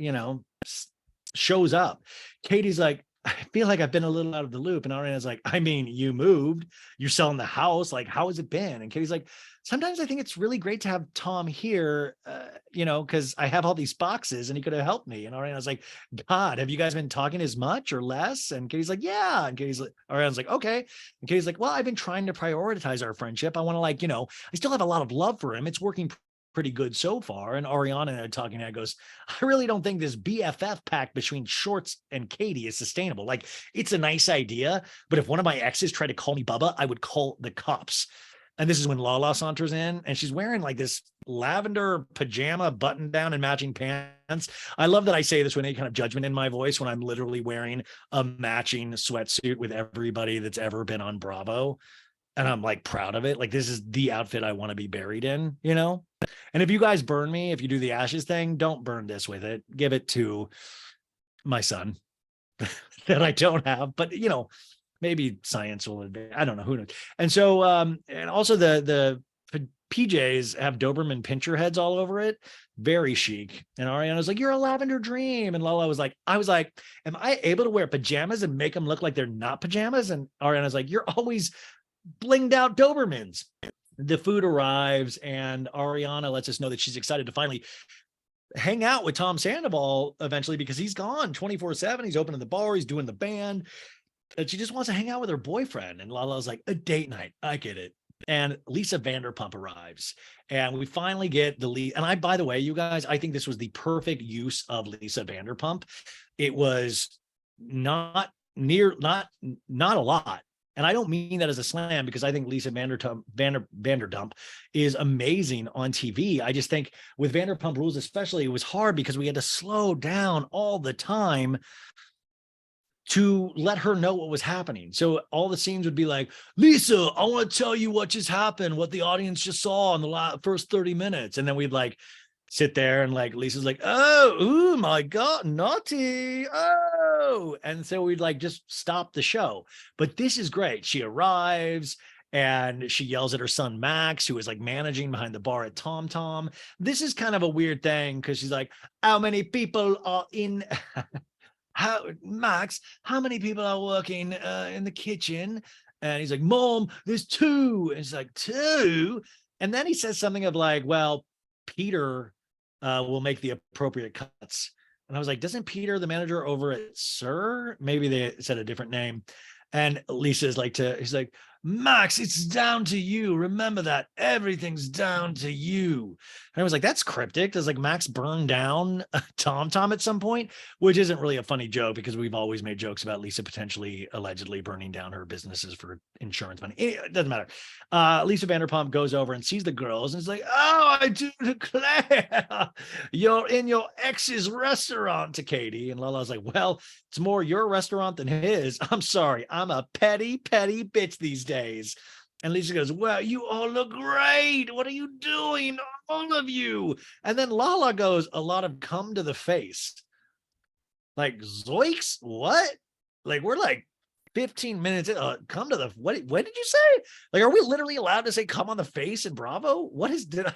shows up. Katie's like, I feel like I've been a little out of the loop. And Ariana's like, I mean, you moved, you're selling the house. Like, how has it been? And Katie's like, sometimes I think it's really great to have Tom here, because I have all these boxes and he could have helped me. And Ariana's like, God, have you guys been talking as much or less? And Katie's like, yeah. And Katie's like, Ariana's like, okay. And Katie's like, well, I've been trying to prioritize our friendship. I want to I still have a lot of love for him. It's working pretty good so far. And Ariana talking to goes, I really don't think this BFF pact between Schwartz and Katie is sustainable. Like, it's a nice idea, but if one of my exes tried to call me Bubba, I would call the cops. And this is when Lala saunters in, and she's wearing like this lavender pajama button down and matching pants. I love that I say this with any kind of judgment in my voice when I'm literally wearing a matching sweatsuit with everybody that's ever been on Bravo. And I'm like proud of it. Like, this is the outfit I want to be buried in, And if you guys burn me, if you do the ashes thing, don't burn this with it. Give it to my son that I don't have. But, maybe science will advance. I don't know, who knows. And so, and also the PJs have Doberman pincher heads all over it. Very chic. And Ariana's like, you're a lavender dream. And Lala was like, am I able to wear pajamas and make them look like they're not pajamas? And Ariana's like, you're always blinged out Dobermans. The food arrives and Ariana lets us know that she's excited to finally hang out with Tom Sandoval eventually, because he's gone 24/7. He's opening the bar, he's doing the band, and she just wants to hang out with her boyfriend. And Lala's like, a date night. I get it. And Lisa Vanderpump arrives, and we finally get the lead. And by the way, you guys, I think this was the perfect use of Lisa Vanderpump. It was not a lot. And I don't mean that as a slam, because I think Lisa Vanderdump is amazing on TV. I just think with Vanderpump Rules especially, it was hard because we had to slow down all the time to let her know what was happening. So all the scenes would be like, Lisa, I want to tell you what just happened, what the audience just saw in the first 30 minutes. And then we'd like sit there and like Lisa's like, oh my God, naughty. Oh. And so we'd like just stop the show. But this is great. She arrives and she yells at her son, Max, who is like managing behind the bar at Tom Tom. This is kind of a weird thing because she's like, how many people are in Max, how many people are working in the kitchen? And he's like, Mom, there's two. And he's like, two? And then he says something of like, well, Peter will make the appropriate cuts. And I was like, doesn't Peter, the manager over at Sir? Maybe they said a different name. And Lisa is like, he's like, Max, it's down to you. Remember that. Everything's down to you. And I was like, that's cryptic. Does like Max burn down Tom Tom at some point? Which isn't really a funny joke because we've always made jokes about Lisa potentially, allegedly burning down her businesses for insurance money. It doesn't matter. Lisa Vanderpump goes over and sees the girls and is like, oh, I do declare you're in your ex's restaurant, to Katie. And Lala's like, well, it's more your restaurant than his. I'm sorry. I'm a petty bitch these days. And Lisa goes, well, you all look great. What are you doing? All of you. And then Lala goes, a lot of come to the face. Like, zoinks? What? Like, we're like 15 minutes in. Come to the, what did you say? Like, are we literally allowed to say come on the face in Bravo? What is, did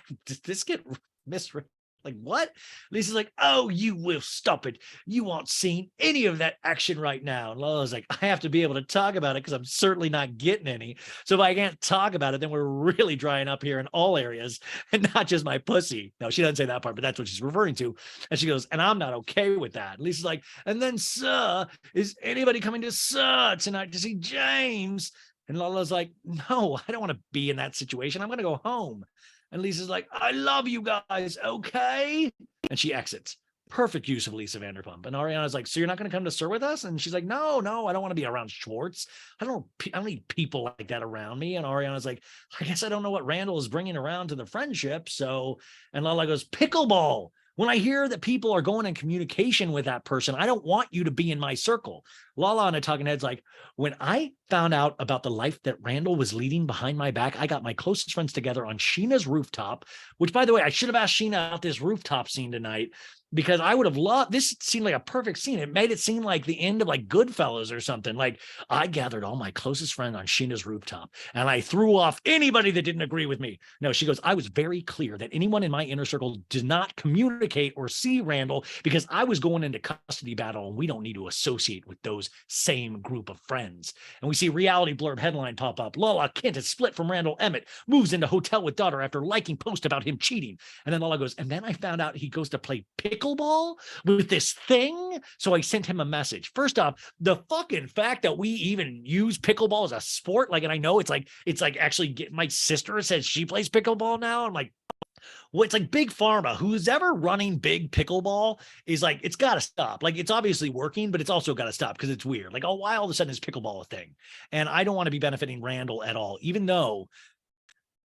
this get misread? Like, what? Lisa's like, oh, you will stop it. You aren't seeing any of that action right now. And Lala's like, I have to be able to talk about it because I'm certainly not getting any. So if I can't talk about it, then we're really drying up here in all areas and not just my pussy. No, she doesn't say that part, but that's what she's referring to. And she goes, and I'm not okay with that. And Lisa's like, and then, sir, is anybody coming to Sir tonight to see James? And Lala's like, no, I don't want to be in that situation. I'm going to go home. And Lisa's like, I love you guys, okay? And she exits. perfect use of Lisa Vanderpump. And Ariana's like, so you're not going to come to SUR with us? And she's like, no, I don't want to be around Schwartz. I don't need people like that around me. And Ariana's like, I guess I don't know what Randall is bringing around to the friendship. So, and Lala goes, pickleball. When I hear that people are going in communication with that person, I don't want you to be in my circle. Lala on a Talking Head's like, when I found out about the life that Randall was leading behind my back, I got my closest friends together on Sheena's rooftop, which, by the way, I should have asked Sheena out this rooftop scene tonight, because I would have loved, this seemed like a perfect scene. It made it seem like the end of like Goodfellas or something. Like, I gathered all my closest friends on Sheena's rooftop and I threw off anybody that didn't agree with me. No, she goes, I was very clear that anyone in my inner circle did not communicate or see Randall because I was going into custody battle and we don't need to associate with those same group of friends. And we see reality blurb headline pop up. Lala, Kent is split from Randall Emmett, moves into hotel with daughter after liking post about him cheating. And then Lala goes, and then I found out he goes to play pickleball with this thing. So I sent him a message. First off, the fucking fact that we even use pickleball as a sport, like, and I know it's like actually my sister says she plays pickleball now. I'm like, well, it's like big pharma. Who's ever running big pickleball is like, it's got to stop. Like, it's obviously working, but it's also got to stop because it's weird. Like, oh, why all of a sudden is pickleball a thing? And I don't want to be benefiting Randall at all, even though,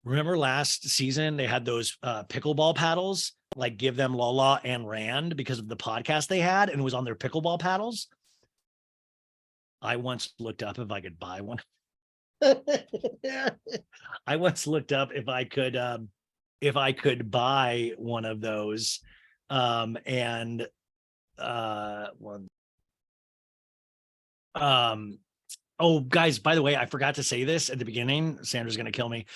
remember last season they had those pickleball paddles, like give them Lala and Rand because of the podcast they had, and it was on their pickleball paddles. I once looked up if I could buy one. I once looked up if I could buy one of those. Oh, guys, by the way, I forgot to say this at the beginning. Sandra's going to kill me.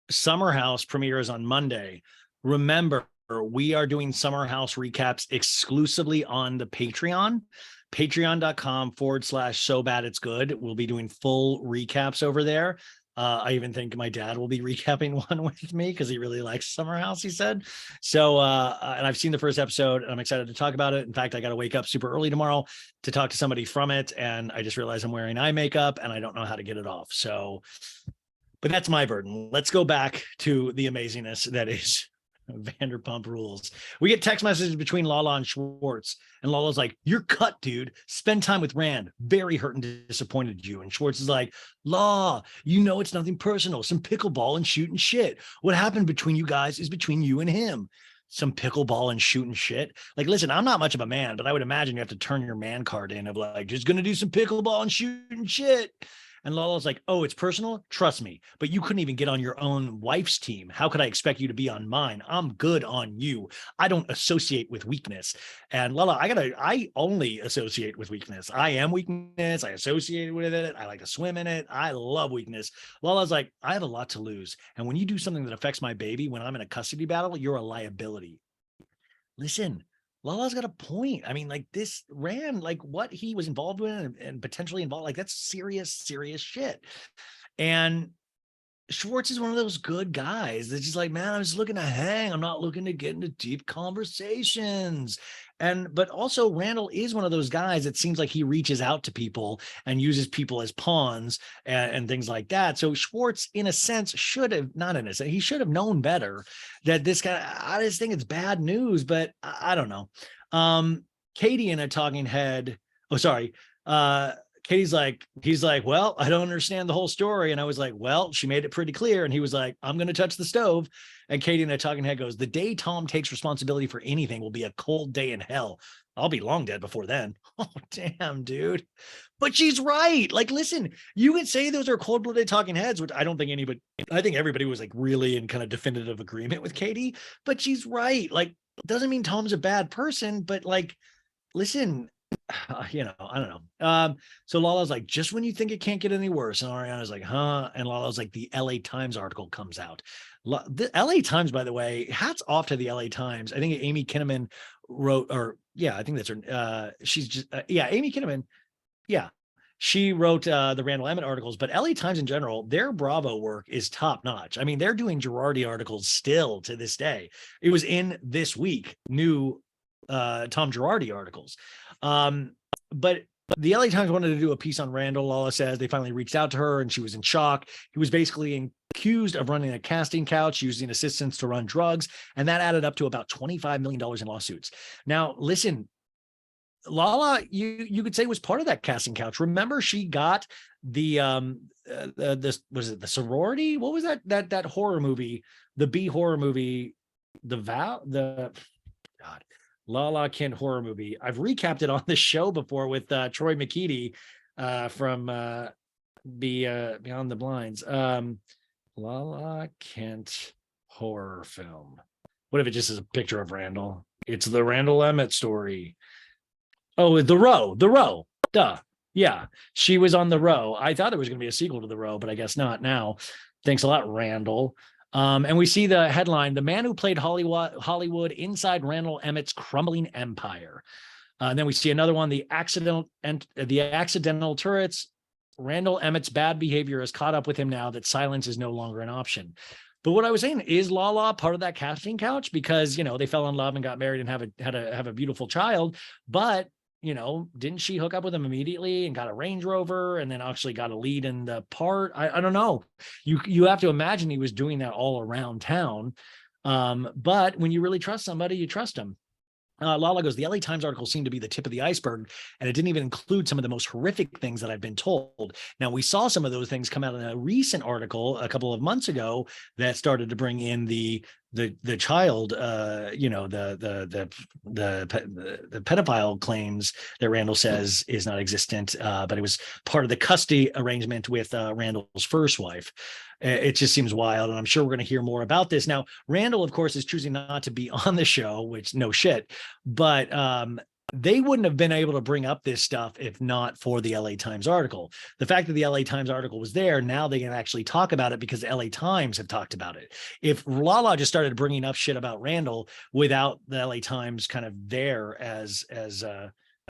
Summer House premieres on Monday. Remember, we are doing Summer House recaps exclusively on the Patreon, patreon.com/so bad it's good. We'll be doing full recaps over there. I even think my dad will be recapping one with me because he really likes Summer House, he said. So, and I've seen the first episode and I'm excited to talk about it. In fact, I got to wake up super early tomorrow to talk to somebody from it. And I just realized I'm wearing eye makeup and I don't know how to get it off. So, but that's my burden. Let's go back to the amazingness that is Vanderpump Rules. We get text messages between Lala and Schwartz, and Lala's like, "You're cut, dude. Spend time with Rand. Very hurt and disappointed you." And Schwartz is like, "La, you know it's nothing personal. Some pickleball and shooting shit. What happened between you guys is between you and him. Some pickleball and shooting shit." Like, listen, I'm not much of a man, but I would imagine you have to turn your man card in of like, just gonna do some pickleball and shooting shit. And Lala's like, "Oh, it's personal? Trust me, but you couldn't even get on your own wife's team. How could I expect you to be on mine? I'm good on you. I don't associate with weakness." And Lala, I only associate with weakness. I am weakness. I associate with it. I like to swim in it. I love weakness. Lala's like, "I have a lot to lose. And when you do something that affects my baby, when I'm in a custody battle, you're a liability." Listen, Lala's got a point. I mean, like this Rand, like what he was involved with and potentially involved, like that's serious, serious shit. And Schwartz is one of those good guys that's just like, man, I'm just looking to hang. I'm not looking to get into deep conversations. But also Randall is one of those guys that seems like he reaches out to people and uses people as pawns and things like that. So Schwartz, in a sense, he should have known better that this guy, I just think it's bad news, but I don't know. Katie in a talking head. Oh, sorry. Katie's like, he's like, "Well, I don't understand the whole story." And I was like, "Well, she made it pretty clear." And he was like, "I'm going to touch the stove." And Katie in a talking head goes, "The day Tom takes responsibility for anything will be a cold day in hell. I'll be long dead before then." Oh, damn, dude. But she's right. Like, listen, you could say those are cold-blooded talking heads, which I don't think I think everybody was like really in kind of definitive agreement with Katie, but she's right. Like, it doesn't mean Tom's a bad person, but like, listen, I don't know. So Lala's like, "Just when you think it can't get any worse." And Ariana's like, "Huh?" And Lala's like, the LA Times article comes out. The LA Times, by the way, hats off to the LA Times. I think Amy Kinnaman wrote, or yeah, I think that's her. She's just, Amy Kinnaman. Yeah. She wrote the Randall Emmett articles, but LA Times in general, their Bravo work is top notch. I mean, they're doing Girardi articles still to this day. It was in this week, new Tom Girardi articles. But But the LA Times wanted to do a piece on Randall. Lala says they finally reached out to her and she was in shock. He was basically accused of running a casting couch, using assistants to run drugs, and that added up to about $25 million in lawsuits. Now, listen, Lala, you could say was part of that casting couch. Remember, she got the this was it the sorority? What was that horror movie? The B horror movie, God, Lala Kent horror movie. I've recapped it on the show before with Troy McKeady from Beyond the Blinds. Lala Kent horror film. What if it just is a picture of Randall? It's the Randall Emmett story. Oh, The Row. Duh. Yeah, she was on The Row. I thought there was going to be a sequel to The Row, but I guess not now. Thanks a lot, Randall. And we see the headline, "The Man Who Played Hollywood Inside Randall Emmett's Crumbling Empire." And then we see another one, the accidental turrets. Randall Emmett's bad behavior has caught up with him now that silence is no longer an option. But what I was saying, is Lala part of that casting couch? Because, they fell in love and got married and have a beautiful child. But, didn't she hook up with him immediately and got a Range Rover and then actually got a lead in the part? I don't know. You have to imagine he was doing that all around town. But when you really trust somebody, you trust them. Lala goes, the LA Times article seemed to be the tip of the iceberg, and it didn't even include some of the most horrific things that I've been told. Now, we saw some of those things come out in a recent article a couple of months ago that started to bring in the child, the pedophile claims that Randall says is not existent, but it was part of the custody arrangement with Randall's first wife. It just seems wild, and I'm sure we're going to hear more about this. Now, Randall, of course, is choosing not to be on the show, which no shit, but they wouldn't have been able to bring up this stuff if not for the LA Times article. The fact that the LA Times article was there, now they can actually talk about it because the LA Times have talked about it. If Lala just started bringing up shit about Randall without the LA Times kind of there as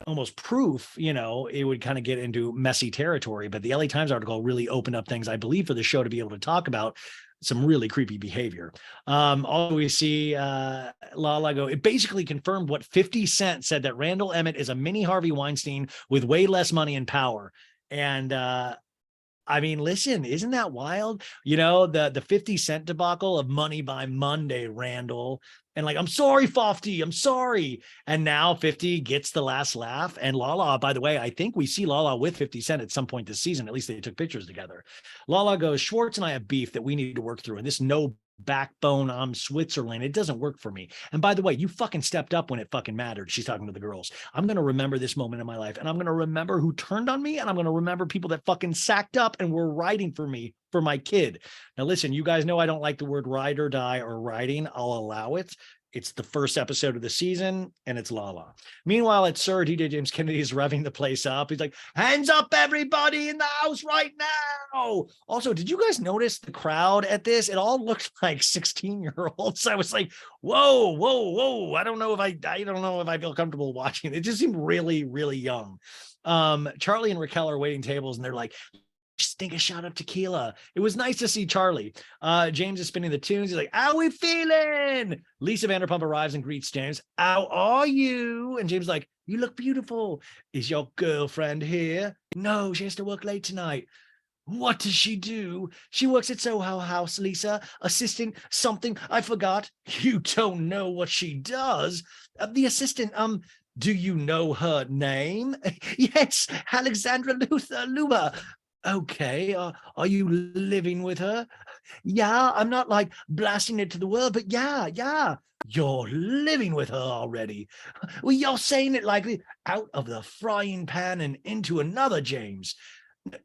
almost proof, it would kind of get into messy territory. But the LA Times article really opened up things, I believe, for the show to be able to talk about some really creepy behavior. Also, we see Lala go, it basically confirmed what 50 Cent said, that Randall Emmett is a mini Harvey Weinstein with way less money and power. And I mean, listen, isn't that wild? The 50 Cent debacle of Money by Monday, Randall. And I'm sorry, Fofty, I'm sorry. And now 50 gets the last laugh. And Lala, by the way, I think we see Lala with 50 Cent at some point this season. At least they took pictures together. Lala goes, Schwartz and I have beef that we need to work through. And this no backbone, I'm Switzerland, it doesn't work for me. And by the way, you fucking stepped up when it fucking mattered. She's talking to the girls. I'm going to remember this moment in my life, and I'm going to remember who turned on me, and I'm going to remember people that fucking sacked up and were riding for me, for my kid. Now listen, you guys know I don't like the word ride or die or riding. I'll allow it. It's the first episode of the season, and it's Lala. Meanwhile, at Sir DJ James Kennedy is revving the place up. He's like, hands up, everybody in the house right now. Also, did you guys notice the crowd at this? It all looked like 16-year-olds. I was like, whoa. I don't know if I feel comfortable watching it. It just seemed really, really young. Charlie and Raquel are waiting tables, and they're like, just think a shot of tequila. It was nice to see Charlie. James is spinning the tunes. He's like, how we feeling? Lisa Vanderpump arrives and greets James. How are you? And James is like, you look beautiful. Is your girlfriend here? No, she has to work late tonight. What does she do? She works at Soho House, Lisa. Assistant something. I forgot. You don't know what she does. The assistant, do you know her name? Yes, Alexandra Luba. Okay, are you living with her? Yeah, I'm not blasting it to the world, but yeah, you're living with her already. Well, you're saying it like out of the frying pan and into another, James.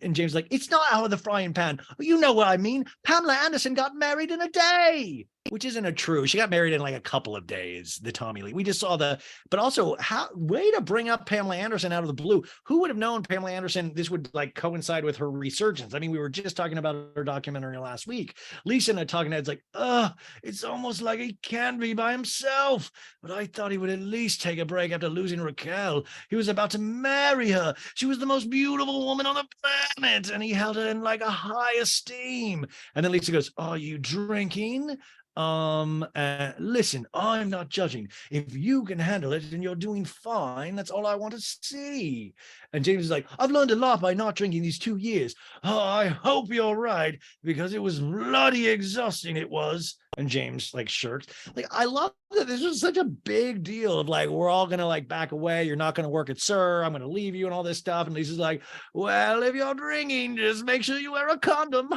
And James is like, it's not out of the frying pan. You know what I mean. Pamela Anderson got married in a day, which isn't true. She got married in a couple of days, the Tommy Lee. We just saw but also way to bring up Pamela Anderson out of the blue. Who would have known Pamela Anderson, this would coincide with her resurgence? I mean, we were just talking about her documentary last week. Lisa and I talking heads it's almost like he can't be by himself. But I thought he would at least take a break after losing Raquel. He was about to marry her. She was the most beautiful woman on the planet, and he held her in a high esteem. And then Lisa goes, are you drinking? Listen, I'm not judging. If you can handle it and you're doing fine, that's all I want to see. And James is like, I've learned a lot by not drinking these 2 years. Oh, I hope you're right, because it was bloody exhausting. It was. And James like shirks. Like, I love that this was such a big deal of like, we're all gonna like back away. You're not gonna work at Sir. I'm gonna leave you and all this stuff. And Lisa's like, well, if you're drinking, just make sure you wear a condom.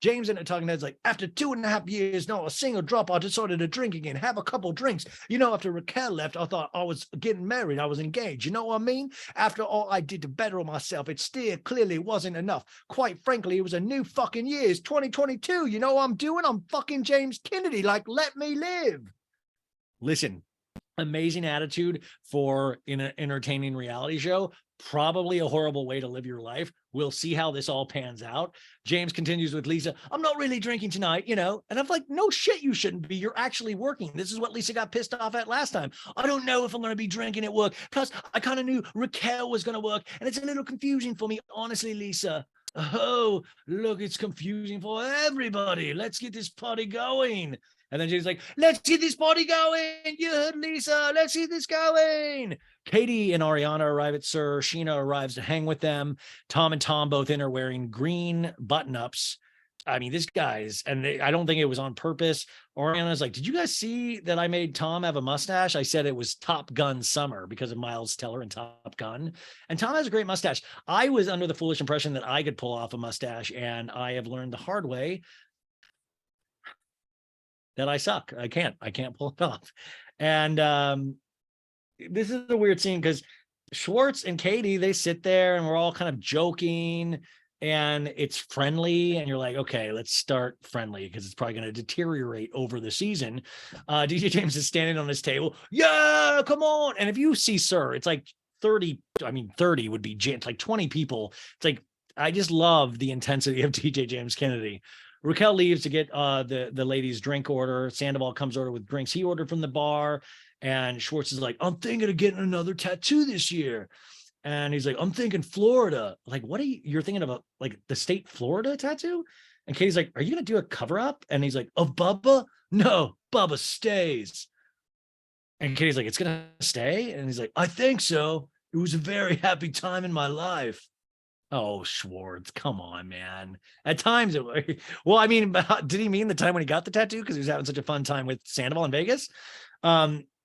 James in the talking head's like, after 2.5 years, not a single drop, I decided to drink again, have a couple drinks. You know, after Raquel left, I thought I was getting married. I was engaged. You know what I mean? After all I did to better myself, it still clearly wasn't enough. Quite frankly, it was a new fucking year. It's 2022. You know what I'm doing? I'm fucking James Kennedy. Like, let me live. Listen, amazing attitude for an entertaining reality show. Probably a horrible way to live your life. We'll see how this all pans out. James continues with Lisa. I'm not really drinking tonight, you know? And I'm like, no shit, you shouldn't be. You're actually working. This is what Lisa got pissed off at last time. I don't know if I'm going to be drinking at work. Plus, I kind of knew Raquel was going to work. And it's a little confusing for me, honestly, Lisa. Oh, look, it's confusing for everybody. Let's get this party going. And then she's like, let's get this party going. You heard Lisa. Let's get this going. Katie and Ariana arrive at Sir. Sheena arrives to hang with them. Tom and Tom both in are wearing green button-ups. I mean, this guy's, and I don't think it was on purpose. Ariana's like, did you guys see that I made Tom have a mustache? I said it was Top Gun summer because of Miles Teller and Top Gun. And Tom has a great mustache. I was under the foolish impression that I could pull off a mustache, and I have learned the hard way that I suck. I can't pull it off. And this is a weird scene because Schwartz and Katie, they sit there and we're all kind of joking and it's friendly. And you're like, okay, let's start friendly because it's probably going to deteriorate over the season. DJ James is standing on his table. Yeah, come on. And if you see Sir, it's like 30 would be, it's like 20 people. It's like, I just love the intensity of DJ James Kennedy. Raquel leaves to get the ladies' drink order. Sandoval comes over with drinks he ordered from the bar. And Schwartz is like, I'm thinking of getting another tattoo this year. And he's like, I'm thinking Florida. Like, what are you're thinking about, like the state Florida tattoo? And Katie's like, are you going to do a cover up? And he's like, of Bubba? No, Bubba stays. And Katie's like, it's going to stay? And he's like, I think so. It was a very happy time in my life. Oh, Schwartz, come on, man. At times, well, I mean, did he mean the time when he got the tattoo? Because he was having such a fun time with Sandoval in Vegas.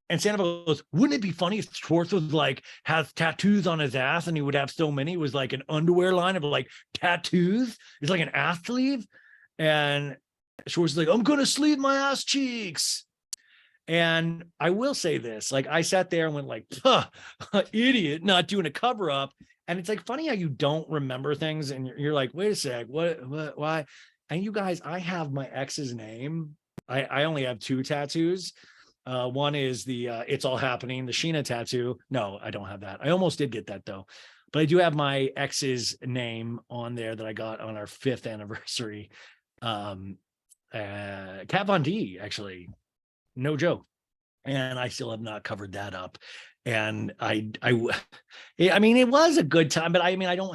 And Sandoval goes, wouldn't it be funny if Schwartz was like, has tattoos on his ass and he would have so many? It was like an underwear line of like tattoos. It's like an ass sleeve. And Schwartz is like, I'm going to sleeve my ass cheeks. And I will say this, like I sat there and went like, idiot, not doing a cover up. And it's like funny how you don't remember things and you're like, wait a sec, what, why? And you guys, I have my ex's name. I only have 2 tattoos. One is the It's All Happening, the Sheena tattoo. No, I don't have that. I almost did get that though. But I do have my ex's name on there that I got on our 5th anniversary. Kat Von D, actually. No joke. And I still have not covered that up. And I mean, it was a good time, but I mean, I don't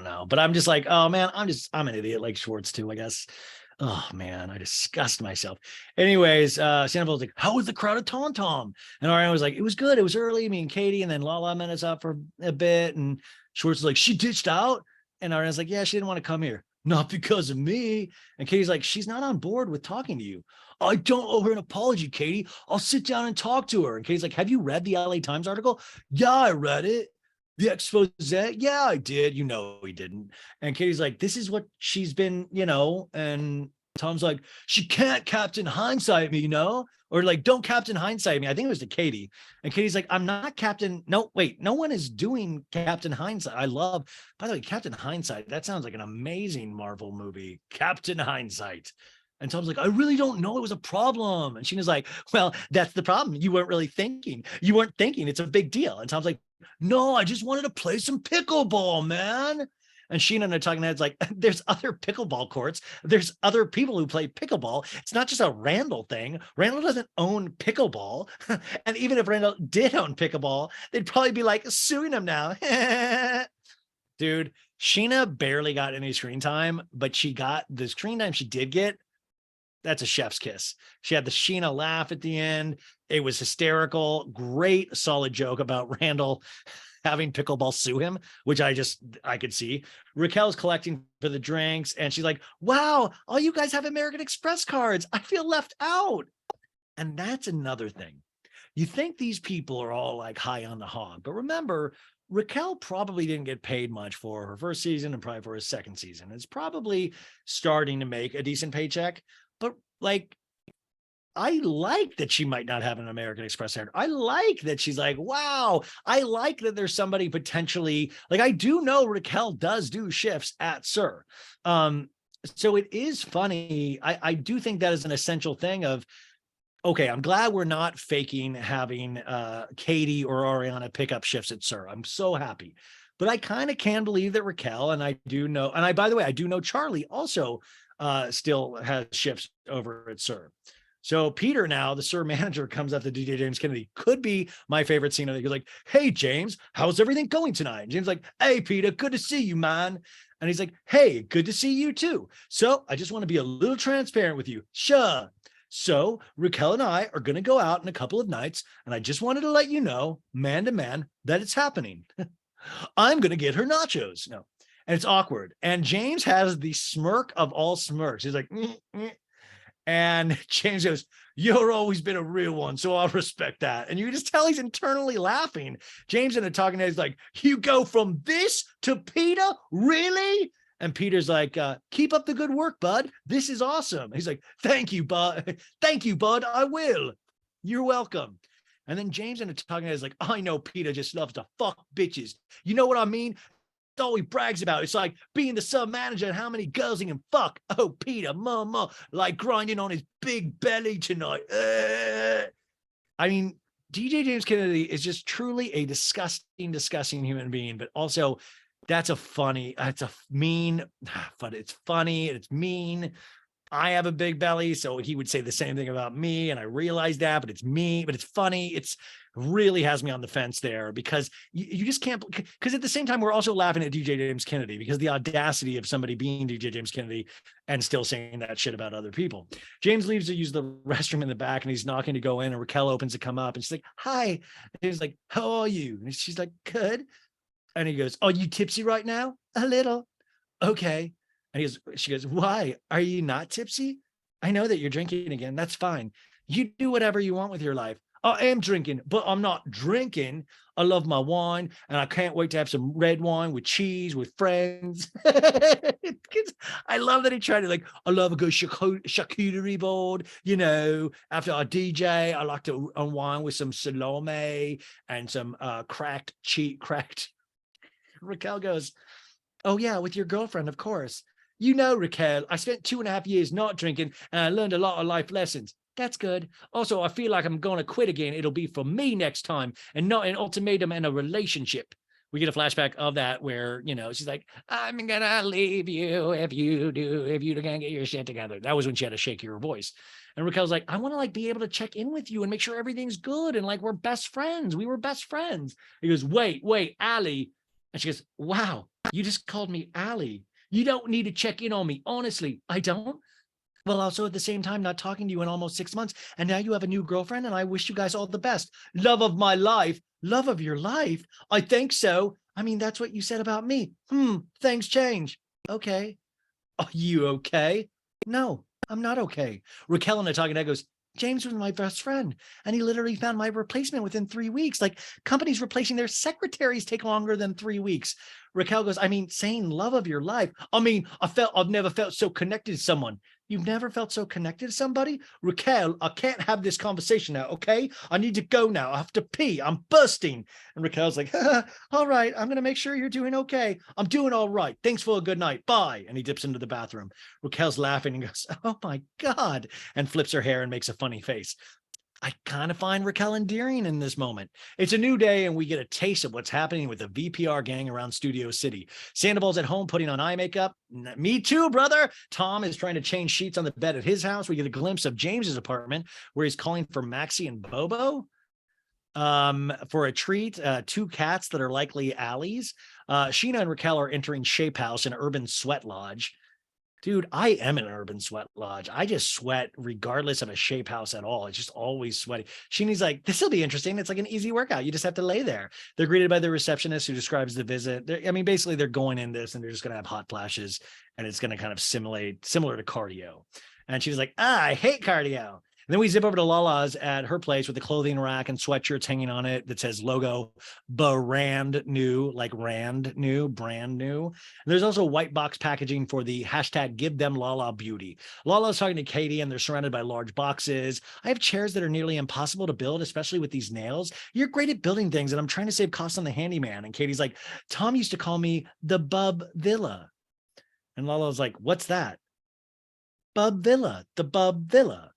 know, but I'm just like, oh man, I'm an idiot like Schwartz too, I guess. Oh man, I disgust myself. Anyways, Sandoval's like, how was the crowd at Tom Tom? And Ariana was like, it was good. It was early. Me and Katie, and then Lala met us up for a bit. And Schwartz was like, she ditched out. And Ariana's like, yeah, she didn't want to come here. Not because of me. And Katie's like, she's not on board with talking to you. I don't owe her an apology, Katie. I'll sit down and talk to her. And Katie's like, have you read the LA Times article? Yeah, I read it. The expose? Yeah, I did. You know, he didn't. And Katie's like, this is what she's been, you know. And Tom's like, she can't Captain Hindsight me, you know? Or like, don't Captain Hindsight me. I think it was to Katie. And Katie's like, I'm not Captain. No, wait, no one is doing Captain Hindsight. I love, by the way, Captain Hindsight. That sounds like an amazing Marvel movie. Captain Hindsight. And Tom's like, I really don't know. It was a problem. And Sheena's like, well, that's the problem. You weren't really thinking. You weren't thinking. It's a big deal. And Tom's like, no, I just wanted to play some pickleball, man. And Sheena and the talking heads like, there's other pickleball courts. There's other people who play pickleball. It's not just a Randall thing. Randall doesn't own pickleball. And even if Randall did own pickleball, they'd probably be like suing him now. Dude, Sheena barely got any screen time, but she got the screen time she did get. that's a chef's kiss. She had the Sheena laugh at the end. It was hysterical. Great, solid joke about Randall having pickleball sue him, which I could see. Raquel's collecting for the drinks, and she's like, wow, all you guys have American Express cards. I feel left out. And that's another thing. You think these people are all like high on the hog, but remember, Raquel probably didn't get paid much for her first season and probably for his second season. It's probably starting to make a decent paycheck, but like, I like that she might not have an American Express card. I like that she's like, wow. I like that there's somebody potentially, like, I do know Raquel does do shifts at SUR. So it is funny. I do think that is an essential thing of, okay, I'm glad we're not faking having Katie or Ariana pick up shifts at SUR. I'm so happy. But I kind of can believe that Raquel, and I do know, and by the way, I do know Charlie also still has shifts over at SUR. So Peter now, the SUR manager, comes up to DJ James Kennedy. Could be my favorite scene. He's like, hey, James, how's everything going tonight? And James like, hey, Peter, good to see you, man. And he's like, hey, good to see you too. So I just want to be a little transparent with you. Sure. So Raquel and I are going to go out in a couple of nights. And I just wanted to let you know, man to man, that it's happening. I'm going to get her nachos. No. And it's awkward. And James has the smirk of all smirks. He's like, And James goes, you're always been a real one, so I'll respect that. And you just tell he's internally laughing. James in a talking head is like, you go from this to Peter? Really? And Peter's like, keep up the good work, bud. This is awesome. He's like, thank you, bud. Thank you, bud. I will. You're welcome. And then James in a talking head is like, I know Peter just loves to fuck bitches. You know what I mean? All he brags about. It's like being the sub manager and how many girls he can fuck. Oh, Peter, mama, like grinding on his big belly tonight. I mean, DJ James Kennedy is just truly a disgusting human being, but also that's it's a mean, but it's funny and it's mean. I have a big belly, so he would say the same thing about me, and I realize that, but it's me, but it's funny. It's really has me on the fence there because you just can't, because at the same time, we're also laughing at DJ James Kennedy because the audacity of somebody being DJ James Kennedy and still saying that shit about other people. James leaves to use the restroom in the back and he's knocking to go in, and Raquel opens to come up and she's like, hi. And he's like, how are you? And she's like, good. And he goes, are you tipsy right now? A little. Okay. And she goes, why? Are you not tipsy? I know that you're drinking again. That's fine. You do whatever you want with your life. I am drinking, but I'm not drinking. I love my wine, and I can't wait to have some red wine with cheese with friends. I love that he tried to I love a good charcuterie board. You know, after our DJ, I like to unwind with some salome and some cracked. Raquel goes, oh yeah, with your girlfriend, of course. You know, Raquel, I spent 2.5 years not drinking and I learned a lot of life lessons. That's good. Also, I feel like I'm going to quit again. It'll be for me next time and not an ultimatum and a relationship. We get a flashback of that where, you know, she's like, I'm going to leave you if you can't get your shit together. That was when she had a shakier voice. And Raquel's like, I want to be able to check in with you and make sure everything's good. And we're best friends. We were best friends. He goes, wait, Allie. And she goes, wow, you just called me Allie. You don't need to check in on me. Honestly, I don't. Well, also at the same time, not talking to you in almost 6 months. And now you have a new girlfriend and I wish you guys all the best. Love of my life. Love of your life? I think so. I mean, that's what you said about me. Things change. Okay. Are you okay? No, I'm not okay. Raquel in a talking head goes, James was my best friend, and he literally found my replacement within 3 weeks. Companies replacing their secretaries take longer than 3 weeks. Raquel goes, I mean, saying love of your life. I mean, I've never felt so connected to someone. You've never felt so connected to somebody? Raquel, I can't have this conversation now, okay? I need to go now. I have to pee. I'm bursting. And Raquel's like, all right, I'm going to make sure you're doing okay. I'm doing all right. Thanks for a good night. Bye. And he dips into the bathroom. Raquel's laughing and goes, oh my God, and flips her hair and makes a funny face. I kind of find Raquel endearing in this moment. It's a new day and we get a taste of what's happening with the VPR gang around Studio City. Sandoval's at home putting on eye makeup. Me too, brother. Tom is trying to change sheets on the bed at his house. We get a glimpse of James's apartment where he's calling for Maxie and Bobo for a treat. 2 cats that are likely Allie's. Sheena and Raquel are entering Shape House, an urban sweat lodge. Dude, I am an urban sweat lodge. I just sweat regardless of a shape house at all. It's just always sweaty. Sheeny's like, this will be interesting. It's like an easy workout. You just have to lay there. They're greeted by the receptionist who describes the visit. I mean, basically, they're going in this and they're just going to have hot flashes and it's going to kind of simulate similar to cardio. And she's like, I hate cardio. And then we zip over to Lala's at her place with the clothing rack and sweatshirts hanging on it that says logo brand new, like brand new. And there's also white box packaging for the hashtag give them Lala beauty. Lala's talking to Katie and they're surrounded by large boxes. I have chairs that are nearly impossible to build, especially with these nails. You're great at building things and I'm trying to save costs on the handyman. And Katie's like, Tom used to call me the Bub Villa. And Lala's like, what's that? Bub Villa, the Bub Villa.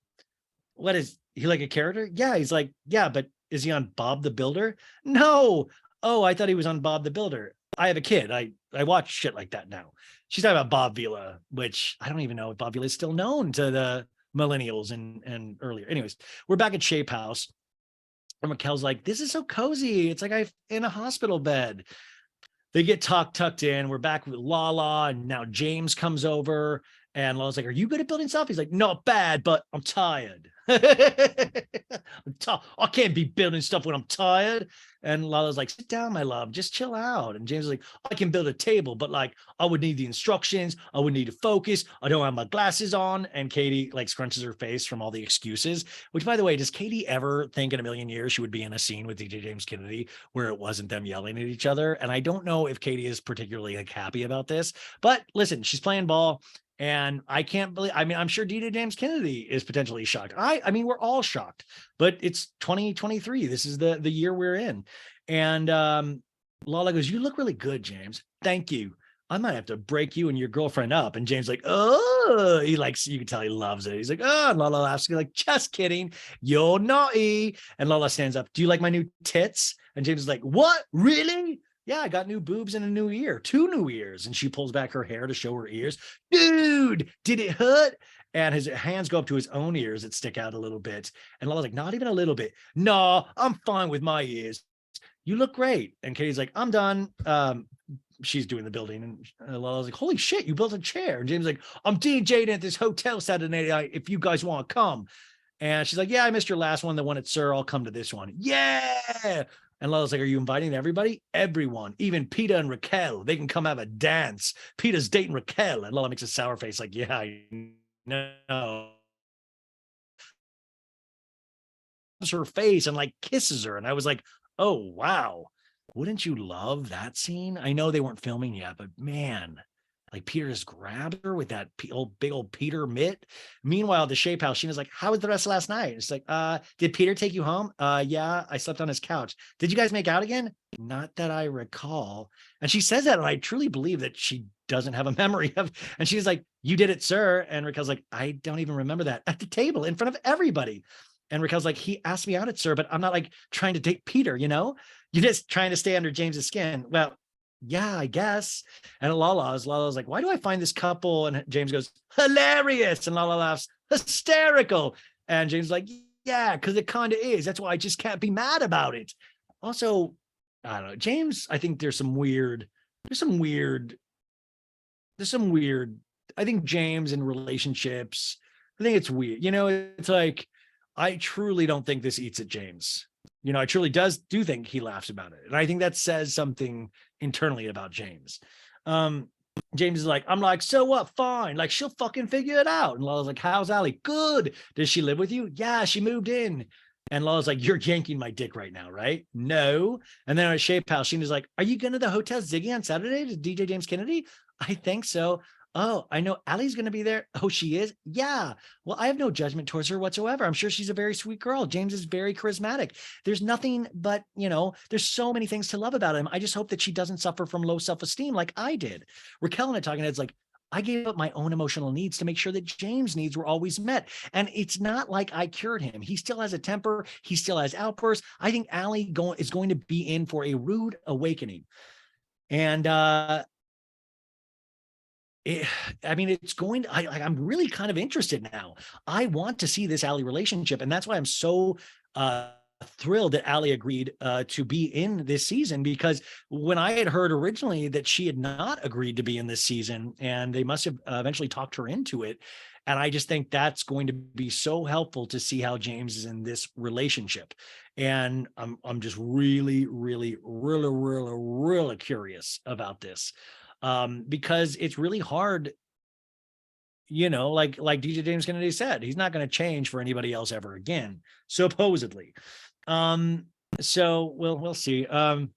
What is he, like a character? Yeah, he's like, yeah, but is he on Bob the Builder? No. Oh, I thought he was on Bob the Builder. I have a kid. I watch shit like that now. She's talking about Bob Vila, which I don't even know if Bob Vila is still known to the millennials and earlier. Anyways, we're back at Shape House. And Raquel's like, this is so cozy. It's like I'm in a hospital bed. They get tucked in. We're back with Lala, and now James comes over. And Lala's like, are you good at building stuff? He's like, not bad, but I'm tired. I can't be building stuff when I'm tired. And Lala's like, sit down, my love, just chill out. And James is like, I can build a table, but like, I would need the instructions. I would need to focus. I don't have my glasses on. And Katie like scrunches her face from all the excuses, which by the way, does Katie ever think in a million years she would be in a scene with DJ James Kennedy where it wasn't them yelling at each other? And I don't know if Katie is particularly like happy about this, but listen, she's playing ball. And I can't believe, I mean, I'm sure DJ James Kennedy is potentially shocked. I mean, we're all shocked, but it's 2023. This is the year we're in. And Lala goes, you look really good, James. Thank you. I might have to break you and your girlfriend up. And James like, oh, he likes, you can tell he loves it. He's like, oh, and Lala laughs, like, just kidding. You're naughty. And Lala stands up. Do you like my new tits? And James is like, what? Really? Yeah, I got new boobs and a new ear, 2 new ears. And she pulls back her hair to show her ears. Dude, did it hurt? And his hands go up to his own ears that stick out a little bit. And Lala's like, not even a little bit. No, I'm fine with my ears. You look great. And Katie's like, I'm done. She's doing the building. And Lala's like, holy shit, you built a chair. And James is like, I'm DJing at this hotel Saturday night if you guys want to come. And she's like, yeah, I missed your last one, the one at Sir. I'll come to this one. Yeah. And Lala's like, are you inviting everybody? Everyone, even Peter and Raquel. They can come have a dance. Peter's dating Raquel. And Lala makes a sour face like, yeah, I know. Her face and like kisses her. And I was like, oh, wow. Wouldn't you love that scene? I know they weren't filming yet, but man, like Peter just grabbed her with that big old Peter mitt. Meanwhile, the Shape House, Sheena's like, how was the rest of last night? It's like, did Peter take you home? Yeah, I slept on his couch. Did you guys make out again? Not that I recall. And she says that, and I truly believe that she doesn't have a memory of, and she's like, you did it, sir. And Raquel's like, I don't even remember that, at the table in front of everybody. And Raquel's like, he asked me out at Sir, but I'm not like trying to date Peter, you know? You're just trying to stay under James's skin. Well, yeah, I guess. And Lala's like, why do I find this couple? And James goes, hilarious. And Lala laughs, hysterical. And James is like, yeah, because it kind of is. That's why I just can't be mad about it. Also, I don't know, James, I think there's some weird, I think James in relationships, I think it's weird. You know, it's like, I truly don't think this eats at James. You know, I truly do think he laughs about it. And I think that says something internally about James. James is like, I'm like, so what? Fine. Like, she'll fucking figure it out. And Lala's like, how's Allie? Good. Does she live with you? Yeah, she moved in. And Lala's like, you're yanking my dick right now, right? No. And then at Shape House, Sheena's like, are you going to the Hotel Ziggy on Saturday to DJ James Kennedy? I think so. Oh, I know Allie's going to be there. Oh, she is? Yeah. Well, I have no judgment towards her whatsoever. I'm sure she's a very sweet girl. James is very charismatic. There's nothing but, you know, there's so many things to love about him. I just hope that she doesn't suffer from low self-esteem like I did. Raquel and I talking heads like, I gave up my own emotional needs to make sure that James' needs were always met. And it's not like I cured him. He still has a temper. He still has outbursts. I think Allie is going to be in for a rude awakening. And, it's going to, I'm really kind of interested now. I want to see this Allie relationship. And that's why I'm so thrilled that Allie agreed to be in this season, because when I had heard originally that she had not agreed to be in this season, and they must have eventually talked her into it. And I just think that's going to be so helpful to see how James is in this relationship. And I'm just really, really, really, really, really curious about this, because it's really hard. Like DJ James Kennedy said, he's not going to change for anybody else ever again, supposedly. So we'll see. But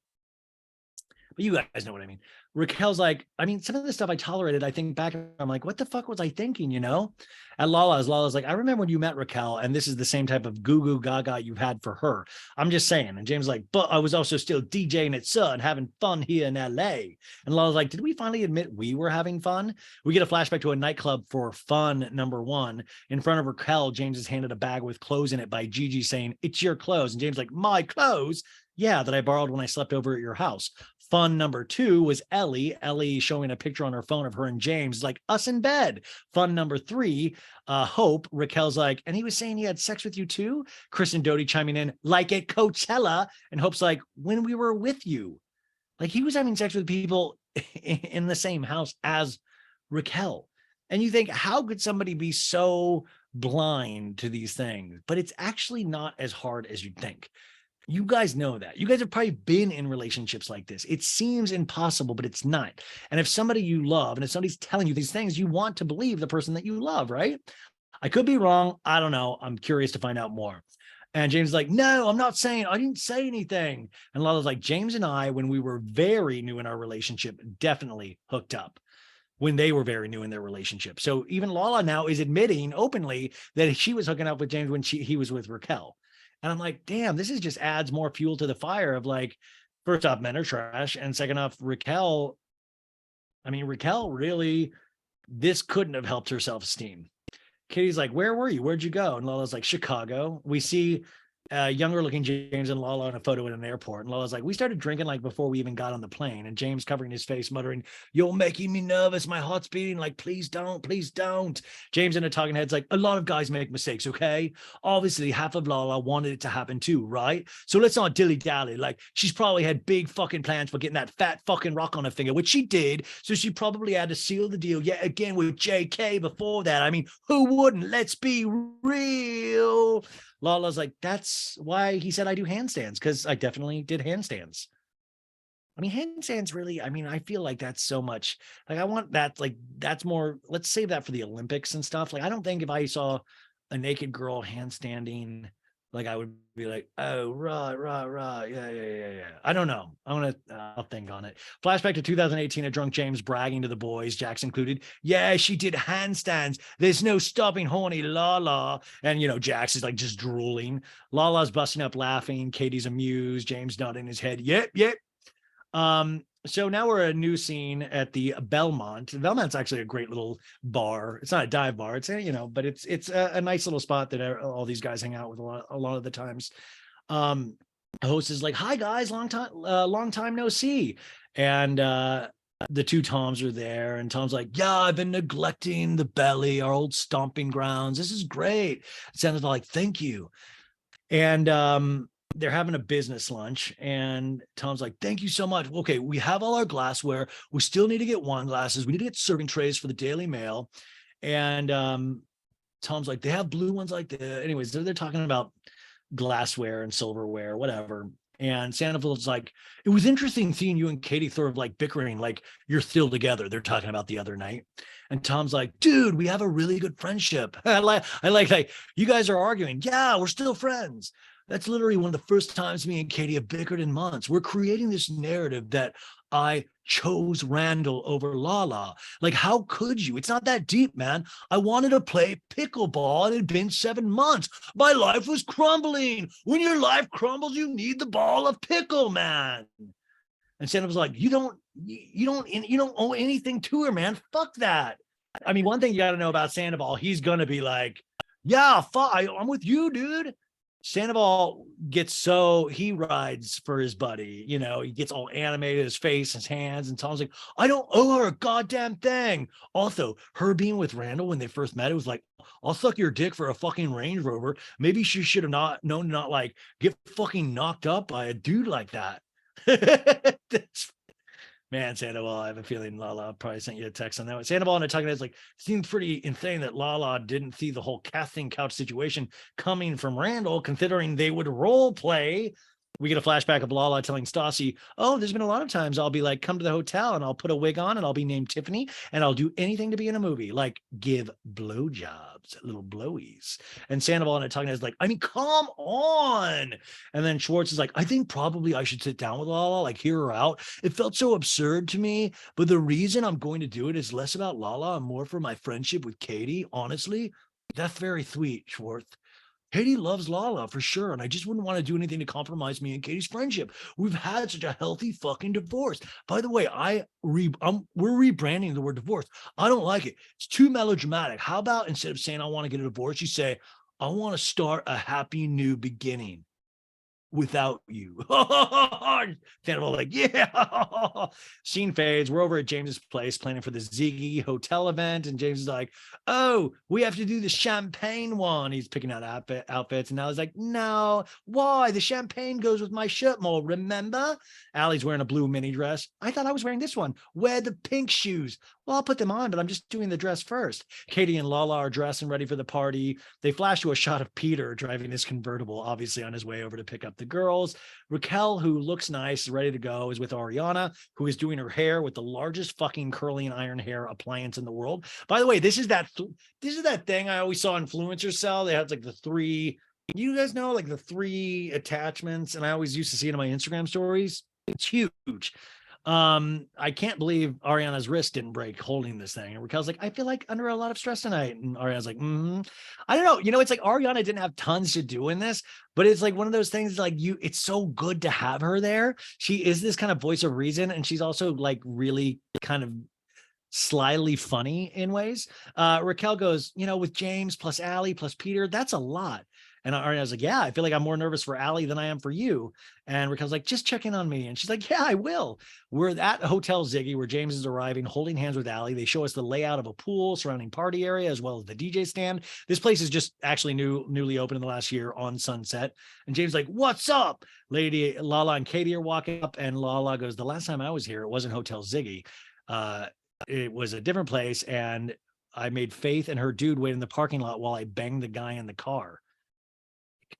you guys know what I mean. Raquel's like, I mean, some of the stuff I tolerated, I think back, I'm like, what the fuck was I thinking, At Lala's like, I remember when you met Raquel, and this is the same type of goo goo gaga you've had for her. I'm just saying. And James like, but I was also still DJing at Sun, having fun here in LA. And Lala's like, did we finally admit we were having fun? We get a flashback to a nightclub for fun number one. In front of Raquel, James is handed a bag with clothes in it by Gigi saying, it's your clothes. And James like, my clothes? Yeah, that I borrowed when I slept over at your house. Fun number two was Ellie showing a picture on her phone of her and James, like us in bed. Fun number three, Hope, Raquel's like, and he was saying he had sex with you too? Chris and Dodie chiming in, like at Coachella. And Hope's like, when we were with you. Like he was having sex with people in the same house as Raquel. And you think, how could somebody be so blind to these things? But it's actually not as hard as you'd think. You guys know that. You guys have probably been in relationships like this. It seems impossible, but it's not. And if somebody you love, and if somebody's telling you these things, you want to believe the person that you love, right? I could be wrong. I don't know. I'm curious to find out more. And James is like, no, I'm not saying, I didn't say anything. And Lala's like, James and I, when we were very new in our relationship, definitely hooked up when they were very new in their relationship. So even Lala now is admitting openly that she was hooking up with James when he was with Raquel. And I'm like, damn, this is just adds more fuel to the fire of like, first off, men are trash. And second off, Raquel really, this couldn't have helped her self-esteem. Katie's like, where were you? Where'd you go? And Lala's like, Chicago. We see younger looking James and Lala in a photo in an airport. And Lala's like, we started drinking like before we even got on the plane. And James covering his face, muttering, you're making me nervous. My heart's beating. Like, please don't, please don't. James in a talking head's like, a lot of guys make mistakes, okay? Obviously, half of Lala wanted it to happen too, right? So let's not dilly-dally. Like, she's probably had big fucking plans for getting that fat fucking rock on her finger, which she did. So she probably had to seal the deal yet again with JK before that. I mean, who wouldn't? Let's be real. Lala's like, that's why he said I do handstands, because I definitely did handstands. I mean, handstands really, I mean, I feel like that's so much, like I want that, like that's more, let's save that for the Olympics and stuff. Like, I don't think if I saw a naked girl handstanding, like I would be like, oh, right. Yeah. I don't know. I'll think on it. Flashback to 2018, a drunk James bragging to the boys, Jax included. Yeah, she did handstands. There's no stopping horny Lala. And, Jax is like just drooling. Lala's busting up laughing. Katie's amused. James nodding his head. Yep. So now we're at a new scene at the Belmont. Belmont's actually a great little bar. It's not a dive bar. It's but it's a nice little spot that all these guys hang out with a lot of the times. The host is like, "Hi guys, long time no see," and the two Toms are there, and Tom's like, "Yeah, I've been neglecting the Belly, our old stomping grounds. This is great." Sandra's like, "Thank you," and they're having a business lunch, and Tom's like, thank you so much. Okay, we have all our glassware. We still need to get wine glasses. We need to get serving trays for the Daily Mail. And Tom's like, they have blue ones like that. Anyways, they're talking about glassware and silverware, whatever. And Sandoval's like, it was interesting seeing you and Katie sort of like bickering, like you're still together. They're talking about the other night. And Tom's like, dude, we have a really good friendship. I like, you guys are arguing. Yeah, we're still friends. That's literally one of the first times me and Katie have bickered in months. We're creating this narrative that I chose Randall over Lala. Like, how could you? It's not that deep, man. I wanted to play pickleball. It had been 7 months. My life was crumbling. When your life crumbles, you need the ball of pickle, man. And Sandra was like, you don't owe anything to her, man. Fuck that. I mean, one thing you got to know about Sandoval, he's going to be like, yeah, I'm with you, dude. Sandoval gets so he rides for his buddy, you know, he gets all animated, his face, his hands, and Tom's like, I don't owe her a goddamn thing. Also, her being with Randall when they first met, it was like, I'll suck your dick for a fucking Range Rover. Maybe she should have not known to not like get fucking knocked up by a dude like that. Man, Sandoval, I have a feeling Lala probably sent you a text on that one. Sandoval and Tuggin is like, seems pretty insane that Lala didn't see the whole casting couch situation coming from Randall, considering they would role play. We get a flashback of Lala telling Stassi, oh, there's been a lot of times I'll be like, come to the hotel and I'll put a wig on and I'll be named Tiffany and I'll do anything to be in a movie, like give blowjobs, little blowies. And Sandoval and Tuggin is like, I mean, come on. And then Schwartz is like, I think probably I should sit down with Lala, like hear her out. It felt so absurd to me, but the reason I'm going to do it is less about Lala and more for my friendship with Katie. Honestly, that's very sweet, Schwartz. Katie loves Lala for sure, and I just wouldn't want to do anything to compromise me and Katie's friendship. We've had such a healthy fucking divorce. By the way, we're rebranding the word divorce. I don't like it. It's too melodramatic. How about instead of saying I want to get a divorce, you say I want to start a happy new beginning without you. Sandoval like, yeah. Scene fades. We're over at James's place planning for the Ziggy Hotel event. And James is like, oh, we have to do the champagne one. He's picking out outfits. And Allie's like, no, why? The champagne goes with my shirt more, remember? Allie's wearing a blue mini dress. I thought I was wearing this one. Wear the pink shoes. Well, I'll put them on, but I'm just doing the dress first. Katie and Lala are dressed and ready for the party. They flash to a shot of Peter driving his convertible, obviously on his way over to pick up the girls. Raquel, who looks nice, ready to go, is with Ariana, who is doing her hair with the largest fucking curling iron hair appliance in the world. By the way, this is that thing I always saw influencers sell. They had like the three, you guys know, like the three attachments, and I always used to see it in my Instagram stories. It's huge. I can't believe Ariana's wrist didn't break holding this thing. And Raquel's like, I feel like under a lot of stress tonight. And Ariana's like, I don't know. You know, it's like Ariana didn't have tons to do in this, but it's like one of those things like it's so good to have her there. She is this kind of voice of reason. And she's also like really kind of slyly funny in ways. Raquel goes, you know, with James plus Allie plus Peter, that's a lot. And I was like, yeah, I feel like I'm more nervous for Allie than I am for you. And Raquel's like, just check in on me. And she's like, yeah, I will. We're at Hotel Ziggy where James is arriving, holding hands with Allie. They show us the layout of a pool surrounding party area, as well as the DJ stand. This place is just actually newly opened in the last year on Sunset. And James is like, what's up? Lady Lala and Katie are walking up, and Lala goes, the last time I was here, it wasn't Hotel Ziggy. It was a different place. And I made Faith and her dude wait in the parking lot while I banged the guy in the car.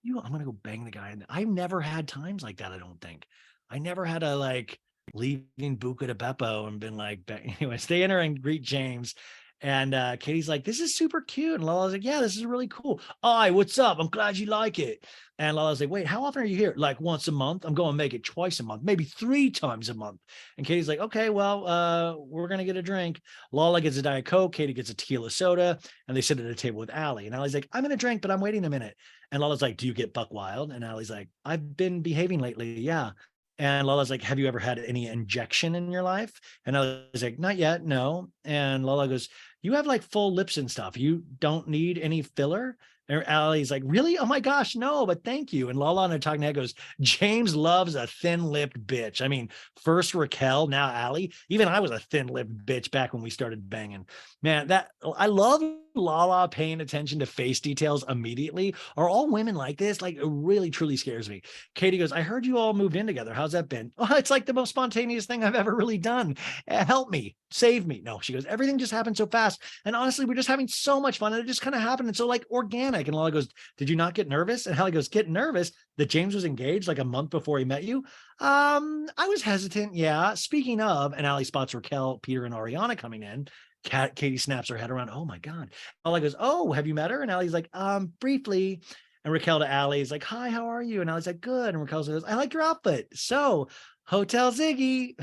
I'm going to go bang the guy. I've never had times like that. I don't think I never had a like leaving Buca de Beppo and been like, anyway, stay in her and greet James. And Katie's like, this is super cute. And Lala's like, yeah, this is really cool. Hi, what's up? I'm glad you like it. And Lala's like, wait, how often are you here? Like once a month. I'm going to make it twice a month, maybe 3 times a month. And Katie's like, okay, well, we're going to get a drink. Lala gets a Diet Coke. Katie gets a tequila soda. And they sit at a table with Allie. And Allie's like, I'm going to drink, but I'm waiting a minute. And Lala's like, do you get buck wild? And Allie's like, I've been behaving lately. Yeah. And Lala's like, have you ever had any injection in your life? And Allie's like, not yet. No. And Lala goes, you have like full lips and stuff. You don't need any filler. And Allie's like, really? Oh my gosh, no, but thank you. And Lala and talking head goes, James loves a thin-lipped bitch. I mean, first Raquel, now Allie. Even I was a thin-lipped bitch back when we started banging. Man, I love Lala paying attention to face details immediately. Are all women like this? Like, it really, truly scares me. Katie goes, I heard you all moved in together. How's that been? Oh, it's like the most spontaneous thing I've ever really done. Help me, save me. No, she goes, everything just happened so fast. And honestly, we're just having so much fun. And it just kind of happened. And so like organic. And Lala goes, did you not get nervous? And Hallie goes, get nervous that James was engaged like a month before he met you? I was hesitant. Yeah. Speaking of, and Allie spots Raquel, Peter, and Ariana coming in. Katie snaps her head around. Oh my God. Allie goes, oh, have you met her? And Allie's like, briefly. And Raquel to Allie is like, hi, how are you? And Allie's like, good. And Raquel says, I like your outfit. So Hotel Ziggy.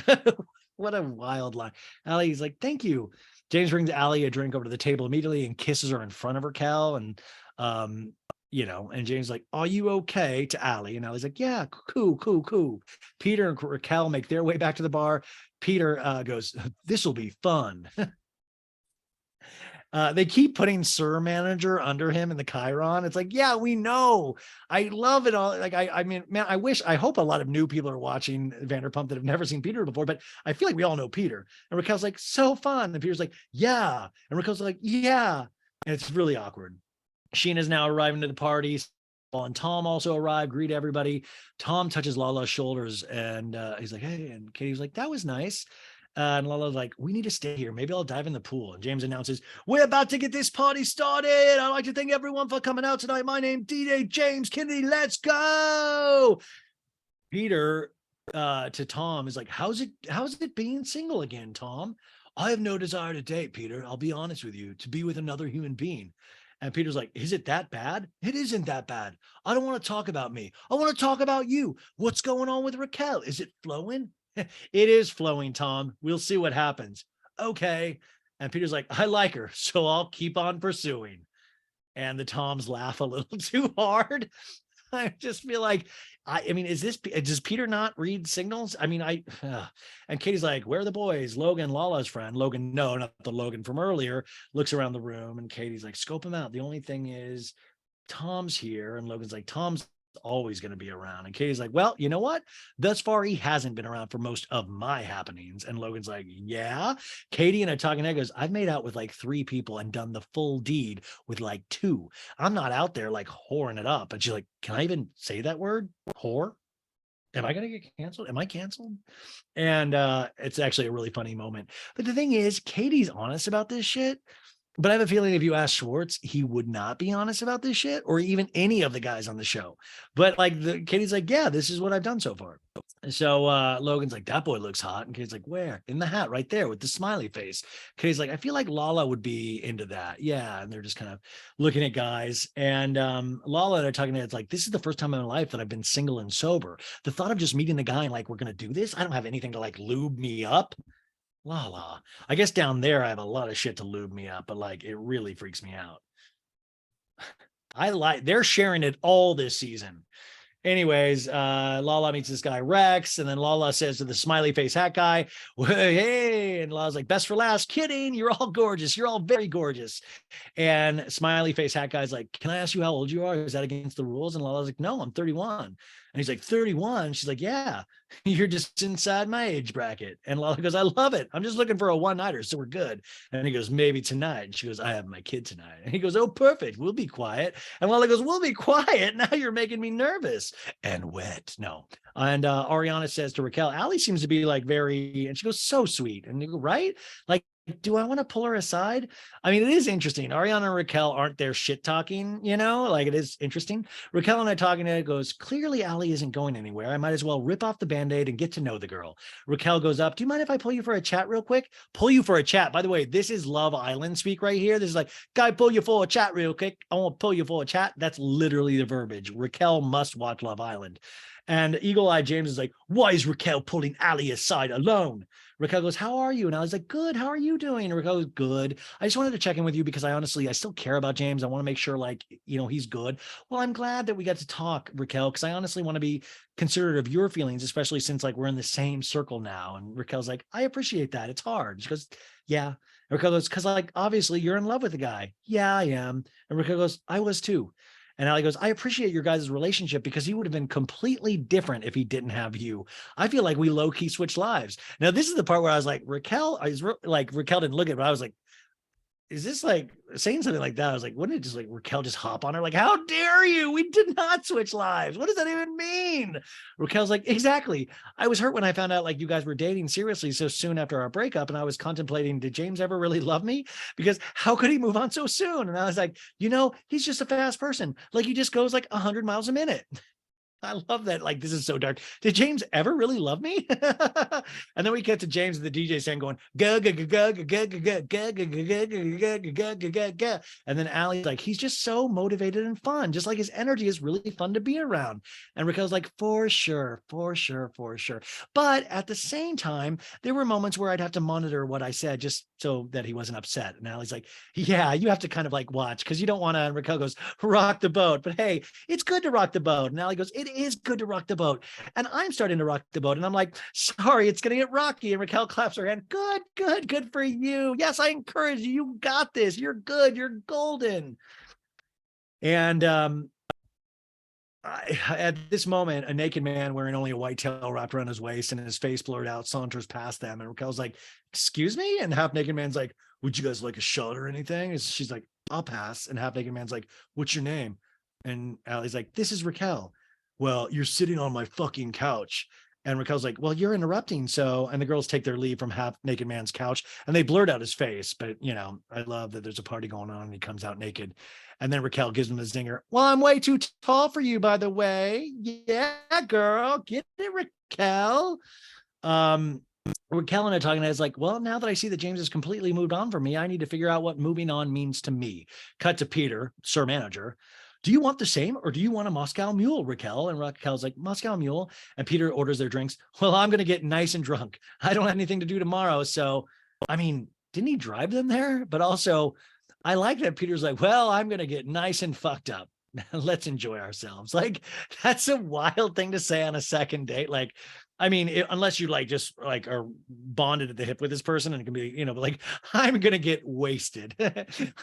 What a wild line. Allie's like, thank you. James brings Allie a drink over to the table immediately and kisses her in front of Raquel. And, you know, and James like, are you okay? To Allie. And Allie's like, yeah, cool. Peter and Raquel make their way back to the bar. Peter goes, this will be fun. They keep putting Sir Manager under him in the Chiron. It's like, yeah, we know. I love it all. Like, I mean, man, I hope a lot of new people are watching Vanderpump that have never seen Peter before, but I feel like we all know Peter. And Raquel's like, so fun. And Peter's like, yeah. And Raquel's like, yeah. And it's really awkward. Sheena's now arriving to the party. And Tom also arrived, greet everybody. Tom touches Lala's shoulders and he's like, hey. And Katie's like, that was nice. And Lala's like, we need to stay here. Maybe I'll dive in the pool. And James announces, we're about to get this party started. I'd like to thank everyone for coming out tonight. My name DJ James Kennedy. Let's go. Peter to Tom is like, how's it being single again, Tom? I have no desire to date, Peter. I'll be honest with you, to be with another human being. And Peter's like, is it that bad? It isn't that bad. I don't want to talk about me. I want to talk about you. What's going on with Raquel? Is it flowing? It is flowing, Tom. We'll see what happens. Okay. And Peter's like, I like her, so I'll keep on pursuing. And the Toms laugh a little too hard. I just feel like, I mean, does Peter not read signals? I mean, and Katie's like, where are the boys? Logan, Lala's friend. Logan, no, not the Logan from earlier, looks around the room and Katie's like, scope him out. The only thing is Tom's here. And Logan's like, Tom's always going to be around. And Katie's like, well, you know what? Thus far, he hasn't been around for most of my happenings. And Logan's like, yeah. Katie and a talking head goes, I've made out with like 3 people and done the full deed with like 2. I'm not out there like whoring it up. And she's like, can I even say that word? Whore? Am I going to get canceled? Am I canceled? And it's actually a really funny moment. But the thing is, Katie's honest about this shit. But I have a feeling if you ask Schwartz, he would not be honest about this shit, or even any of the guys on the show. But like Katie's like, yeah, this is what I've done so far. So Logan's like, that boy looks hot. And Katie's like, where? In the hat right there with the smiley face. Katie's like, I feel like Lala would be into that. Yeah. And they're just kind of looking at guys. And Lala, they're talking to it's like, this is the first time in my life that I've been single and sober. The thought of just meeting the guy and like, we're going to do this. I don't have anything to like lube me up. Lala. I guess down there I have a lot of shit to lube me up, but like it really freaks me out. They're sharing it all this season. Anyways, Lala meets this guy Rex, and then Lala says to the smiley face hat guy, hey, and Lala's like, best for last, kidding, you're all gorgeous, you're all very gorgeous. And smiley face hat guy's like, can I ask you how old you are? Is that against the rules? And Lala's like, no, I'm 31. And he's like, 31? She's like, yeah, you're just inside my age bracket. And Lala goes, I love it. I'm just looking for a one-nighter, so we're good. And he goes, maybe tonight. And she goes, I have my kid tonight. And he goes, oh, perfect. We'll be quiet. And Lala goes, we'll be quiet. Now you're making me nervous and wet. No. And Ariana says to Raquel, Allie seems to be like very, and she goes, so sweet. And you go, right? Like, do I want to pull her aside? I mean, it is interesting. Ariana and Raquel aren't there shit talking, you know, like it is interesting. Raquel and I talking to it goes, clearly Allie isn't going anywhere. I might as well rip off the Band-Aid and get to know the girl. Raquel goes up. Do you mind if I pull you for a chat real quick? Pull you for a chat. By the way, this is Love Island speak right here. This is like, guy, pull you for a chat real quick. I want to pull you for a chat. That's literally the verbiage. Raquel must watch Love Island. And Eagle Eye James is like, why is Raquel pulling Allie aside alone? Raquel goes, how are you? And I was like, good. How are you doing? And Raquel goes, good. I just wanted to check in with you because I still care about James. I want to make sure like, you know, he's good. Well, I'm glad that we got to talk, Raquel, because I honestly want to be considerate of your feelings, especially since like we're in the same circle now. And Raquel's like, I appreciate that. It's hard. She goes, yeah. And Raquel goes, because like, obviously you're in love with the guy. Yeah, I am. And Raquel goes, I was too. And Allie goes, I appreciate your guys' relationship because he would have been completely different if he didn't have you. I feel like we low-key switched lives. Now, this is the part where I was like, Raquel didn't look at it, but I was like, is this like saying something like that? I was like, wouldn't it just like Raquel just hop on her? Like, how dare you? We did not switch lives. What does that even mean? Raquel's like, exactly. I was hurt when I found out like you guys were dating seriously so soon after our breakup. And I was contemplating, did James ever really love me? Because how could he move on so soon? And I was like, you know, he's just a fast person. Like he just goes like 100 miles a minute. I love that. Like, this is so dark. Did James ever really love me? And then we get to James and the DJ stand going, ga, ga, ga, ga, ga, ga, ga, ga, ga, ga, ga, ga, ga, ga. And then Allie's like, he's just so motivated and fun. Just like his energy is really fun to be around. And Raquel's like, for sure, for sure, for sure. But at the same time, there were moments where I'd have to monitor what I said just so that he wasn't upset. And Allie's like, yeah, you have to kind of like watch because you don't want to. And Raquel goes, rock the boat. But hey, it's good to rock the boat. And Allie goes, it is good to rock the boat. And I'm starting to rock the boat. And I'm like, sorry, it's going to get rocky. And Raquel claps her hand. Good for you. Yes, I encourage you. You got this. You're good. You're golden. And at this moment, a naked man wearing only a white towel wrapped around his waist and his face blurred out saunters past them. And Raquel's like, excuse me? And half naked man's like, would you guys like a shot or anything? And she's like, I'll pass. And half naked man's like, what's your name? And Allie's like, this is Raquel. Well, you're sitting on my fucking couch. And Raquel's like, well, you're interrupting. So, and the girls take their leave from half naked man's couch and they blurred out his face. But, you know, I love that there's a party going on and he comes out naked. And then Raquel gives him the zinger. Well, I'm way too tall for you, by the way. Yeah, girl, get it, Raquel. Raquel and I talking, and I was like, well, now that I see that James has completely moved on from me, I need to figure out what moving on means to me. Cut to Peter, Sir Manager. Do you want the same or do you want a Moscow Mule, Raquel? And Raquel's like, Moscow Mule. And Peter orders their drinks. Well, I'm going to get nice and drunk. I don't have anything to do tomorrow. So, I mean, didn't he drive them there? But also, I like that Peter's like, well, I'm going to get nice and fucked up. Let's enjoy ourselves. Like, that's a wild thing to say on a second date. Like, I mean, unless you like just like are bonded at the hip with this person and it can be, you know, but like, I'm going to get wasted.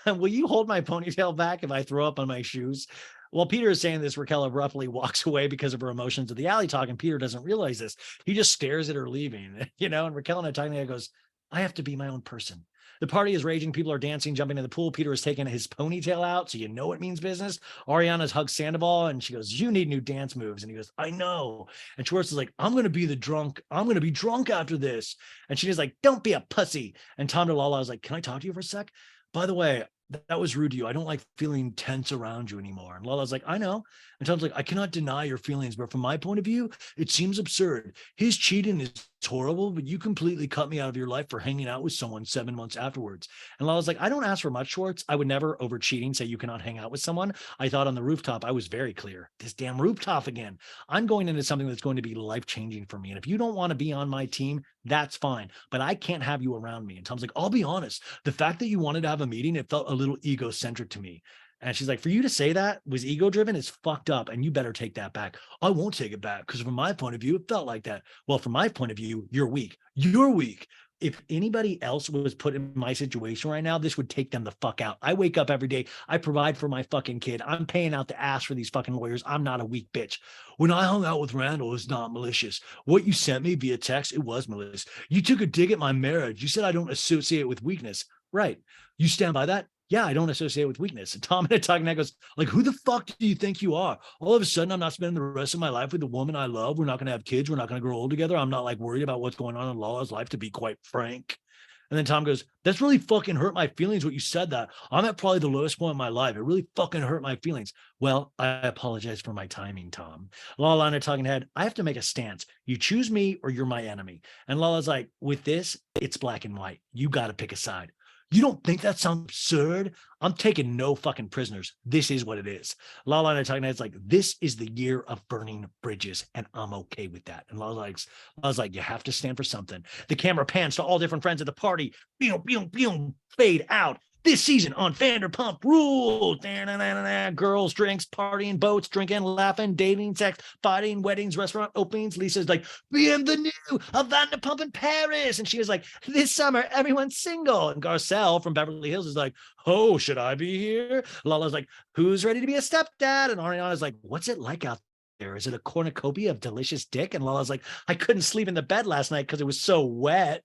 Will you hold my ponytail back if I throw up on my shoes? While Peter is saying this, Raquel abruptly walks away because of her emotions at the alley talk. And Peter doesn't realize this. He just stares at her leaving, you know, and Raquel and I talking, goes, I have to be my own person. The party is raging. People are dancing, jumping in the pool. Peter is taking his ponytail out, so you know it means business. Ariana's hugged Sandoval, and she goes, you need new dance moves. And he goes, I know. And Schwartz is like, I'm going to be the drunk. I'm going to be drunk after this. And she's like, don't be a pussy. And Tom to Lala is like, can I talk to you for a sec? By the way, that was rude to you. I don't like feeling tense around you anymore. And Lala's like, I know. And Tom's like, I cannot deny your feelings, but from my point of view, it seems absurd. His cheating is horrible, but you completely cut me out of your life for hanging out with someone 7 months afterwards. And Lala's like, I don't ask for much, Schwartz. I would never over cheating say you cannot hang out with someone. I thought on the rooftop, I was very clear. This damn rooftop again. I'm going into something that's going to be life-changing for me. And if you don't want to be on my team, that's fine. But I can't have you around me. And Tom's like, I'll be honest. The fact that you wanted to have a meeting, it felt a little egocentric to me. And she's like, for you to say that was ego driven is fucked up. And you better take that back. I won't take it back because from my point of view, it felt like that. Well, from my point of view, you're weak. You're weak. If anybody else was put in my situation right now, this would take them the fuck out. I wake up every day. I provide for my fucking kid. I'm paying out the ass for these fucking lawyers. I'm not a weak bitch. When I hung out with Randall, it was not malicious. What you sent me via text, it was malicious. You took a dig at my marriage. You said I don't associate with weakness. Right. You stand by that? Yeah, I don't associate with weakness. And Tom and talking that goes, like, who the fuck do you think you are? All of a sudden, I'm not spending the rest of my life with the woman I love. We're not going to have kids. We're not going to grow old together. I'm not like worried about what's going on in Lala's life, to be quite frank. And then Tom goes, that's really fucking hurt my feelings what you said that. I'm at probably the lowest point in my life. It really fucking hurt my feelings. Well, I apologize for my timing, Tom. Lala and I talking head, I have to make a stance. You choose me or you're my enemy. And Lala's like, with this, it's black and white. You got to pick a side. You don't think that sounds absurd? I'm taking no fucking prisoners. This is what it is. Lala and I talking, it's like, this is the year of burning bridges, and I'm okay with that. And Lala's like, you have to stand for something. The camera pans to all different friends at the party. Boom, boom, boom, fade out. This season on Vanderpump Rules. Girls, drinks, partying, boats, drinking, laughing, dating, sex, fighting, weddings, restaurant openings. Lisa's like, bienvenue, a Vanderpump in Paris. And she was like, this summer, everyone's single. And Garcelle from Beverly Hills is like, oh, should I be here? Lala's like, who's ready to be a stepdad? And Ariana's like, what's it like out there? Is it a cornucopia of delicious dick? And Lala's like, I couldn't sleep in the bed last night because it was so wet.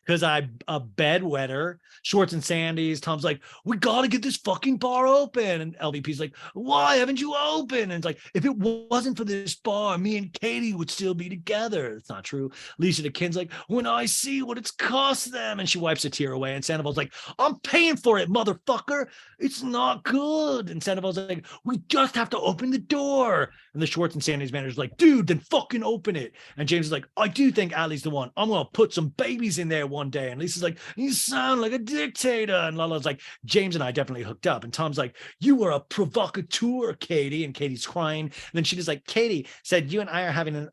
Because I'm a bedwetter. Schwartz and Sandy's. Tom's like, we got to get this fucking bar open. And LVP's like, why haven't you opened? And it's like, if it wasn't for this bar, me and Katie would still be together. It's not true. Lisa to Kin's like, when I see what it's cost them. And she wipes a tear away. And Sandoval's like, I'm paying for it, motherfucker. It's not good. And Sandoval's like, we just have to open the door. And the Schwartz and Sandy's manager's like, dude, then fucking open it. And James is like, I do think Allie's the one. I'm going to put some babies in there one day. And Lisa's like, you sound like a dictator. And Lala's like, James and I definitely hooked up. And Tom's like, you were a provocateur, Katie. And Katie's crying. And then she just like, Katie said, you and I are having an,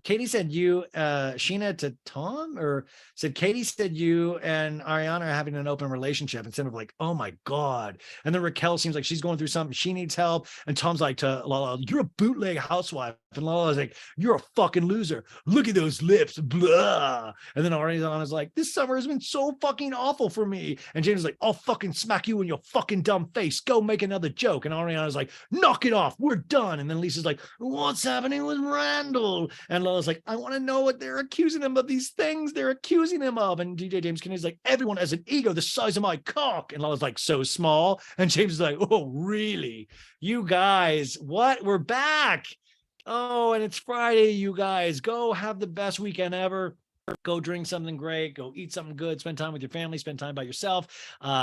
Katie said you, Sheena to Tom, or said Katie said you and Ariana are having an open relationship instead of like, oh my God. And then Raquel seems like she's going through something. She needs help. And Tom's like to Lala, you're a bootleg housewife. And Lala's like, you're a fucking loser. Look at those lips. Blah. And then Ariana's like, this summer has been so fucking awful for me. And James is like, I'll fucking smack you in your fucking dumb face. Go make another joke. And Ariana's like, knock it off. We're done. And then Lisa's like, what's happening with Randall? And Lala's like, I want to know what they're accusing him of, these things they're accusing him of. And DJ James Kennedy's like, everyone has an ego the size of my cock. And Lala's like, so small. And James is like, oh, really? You guys, what? We're back. Oh, and it's Friday, you guys. Go have the best weekend ever. Go drink something great, go eat something good, spend time with your family, spend time by yourself,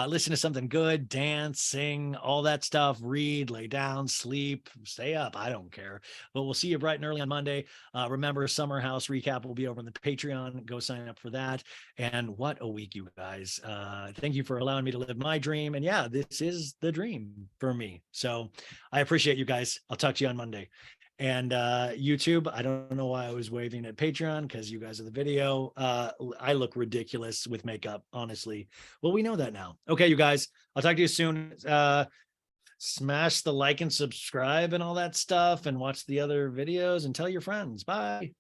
listen to something good, dance, sing, all that stuff, read, lay down, sleep, stay up. I don't care. But we'll see you bright and early on Monday. Remember, Summer House recap will be over on the Patreon. Go sign up for that. And what a week, you guys. Thank you for allowing me to live my dream. And yeah, this is the dream for me. So I appreciate you guys. I'll talk to you on Monday. And YouTube, I don't know why I was waving at Patreon, because you guys are the video. I look ridiculous with makeup, honestly. Well, we know that now. Okay, you guys, I'll talk to you soon. Smash the like and subscribe and all that stuff, and watch the other videos and tell your friends. Bye.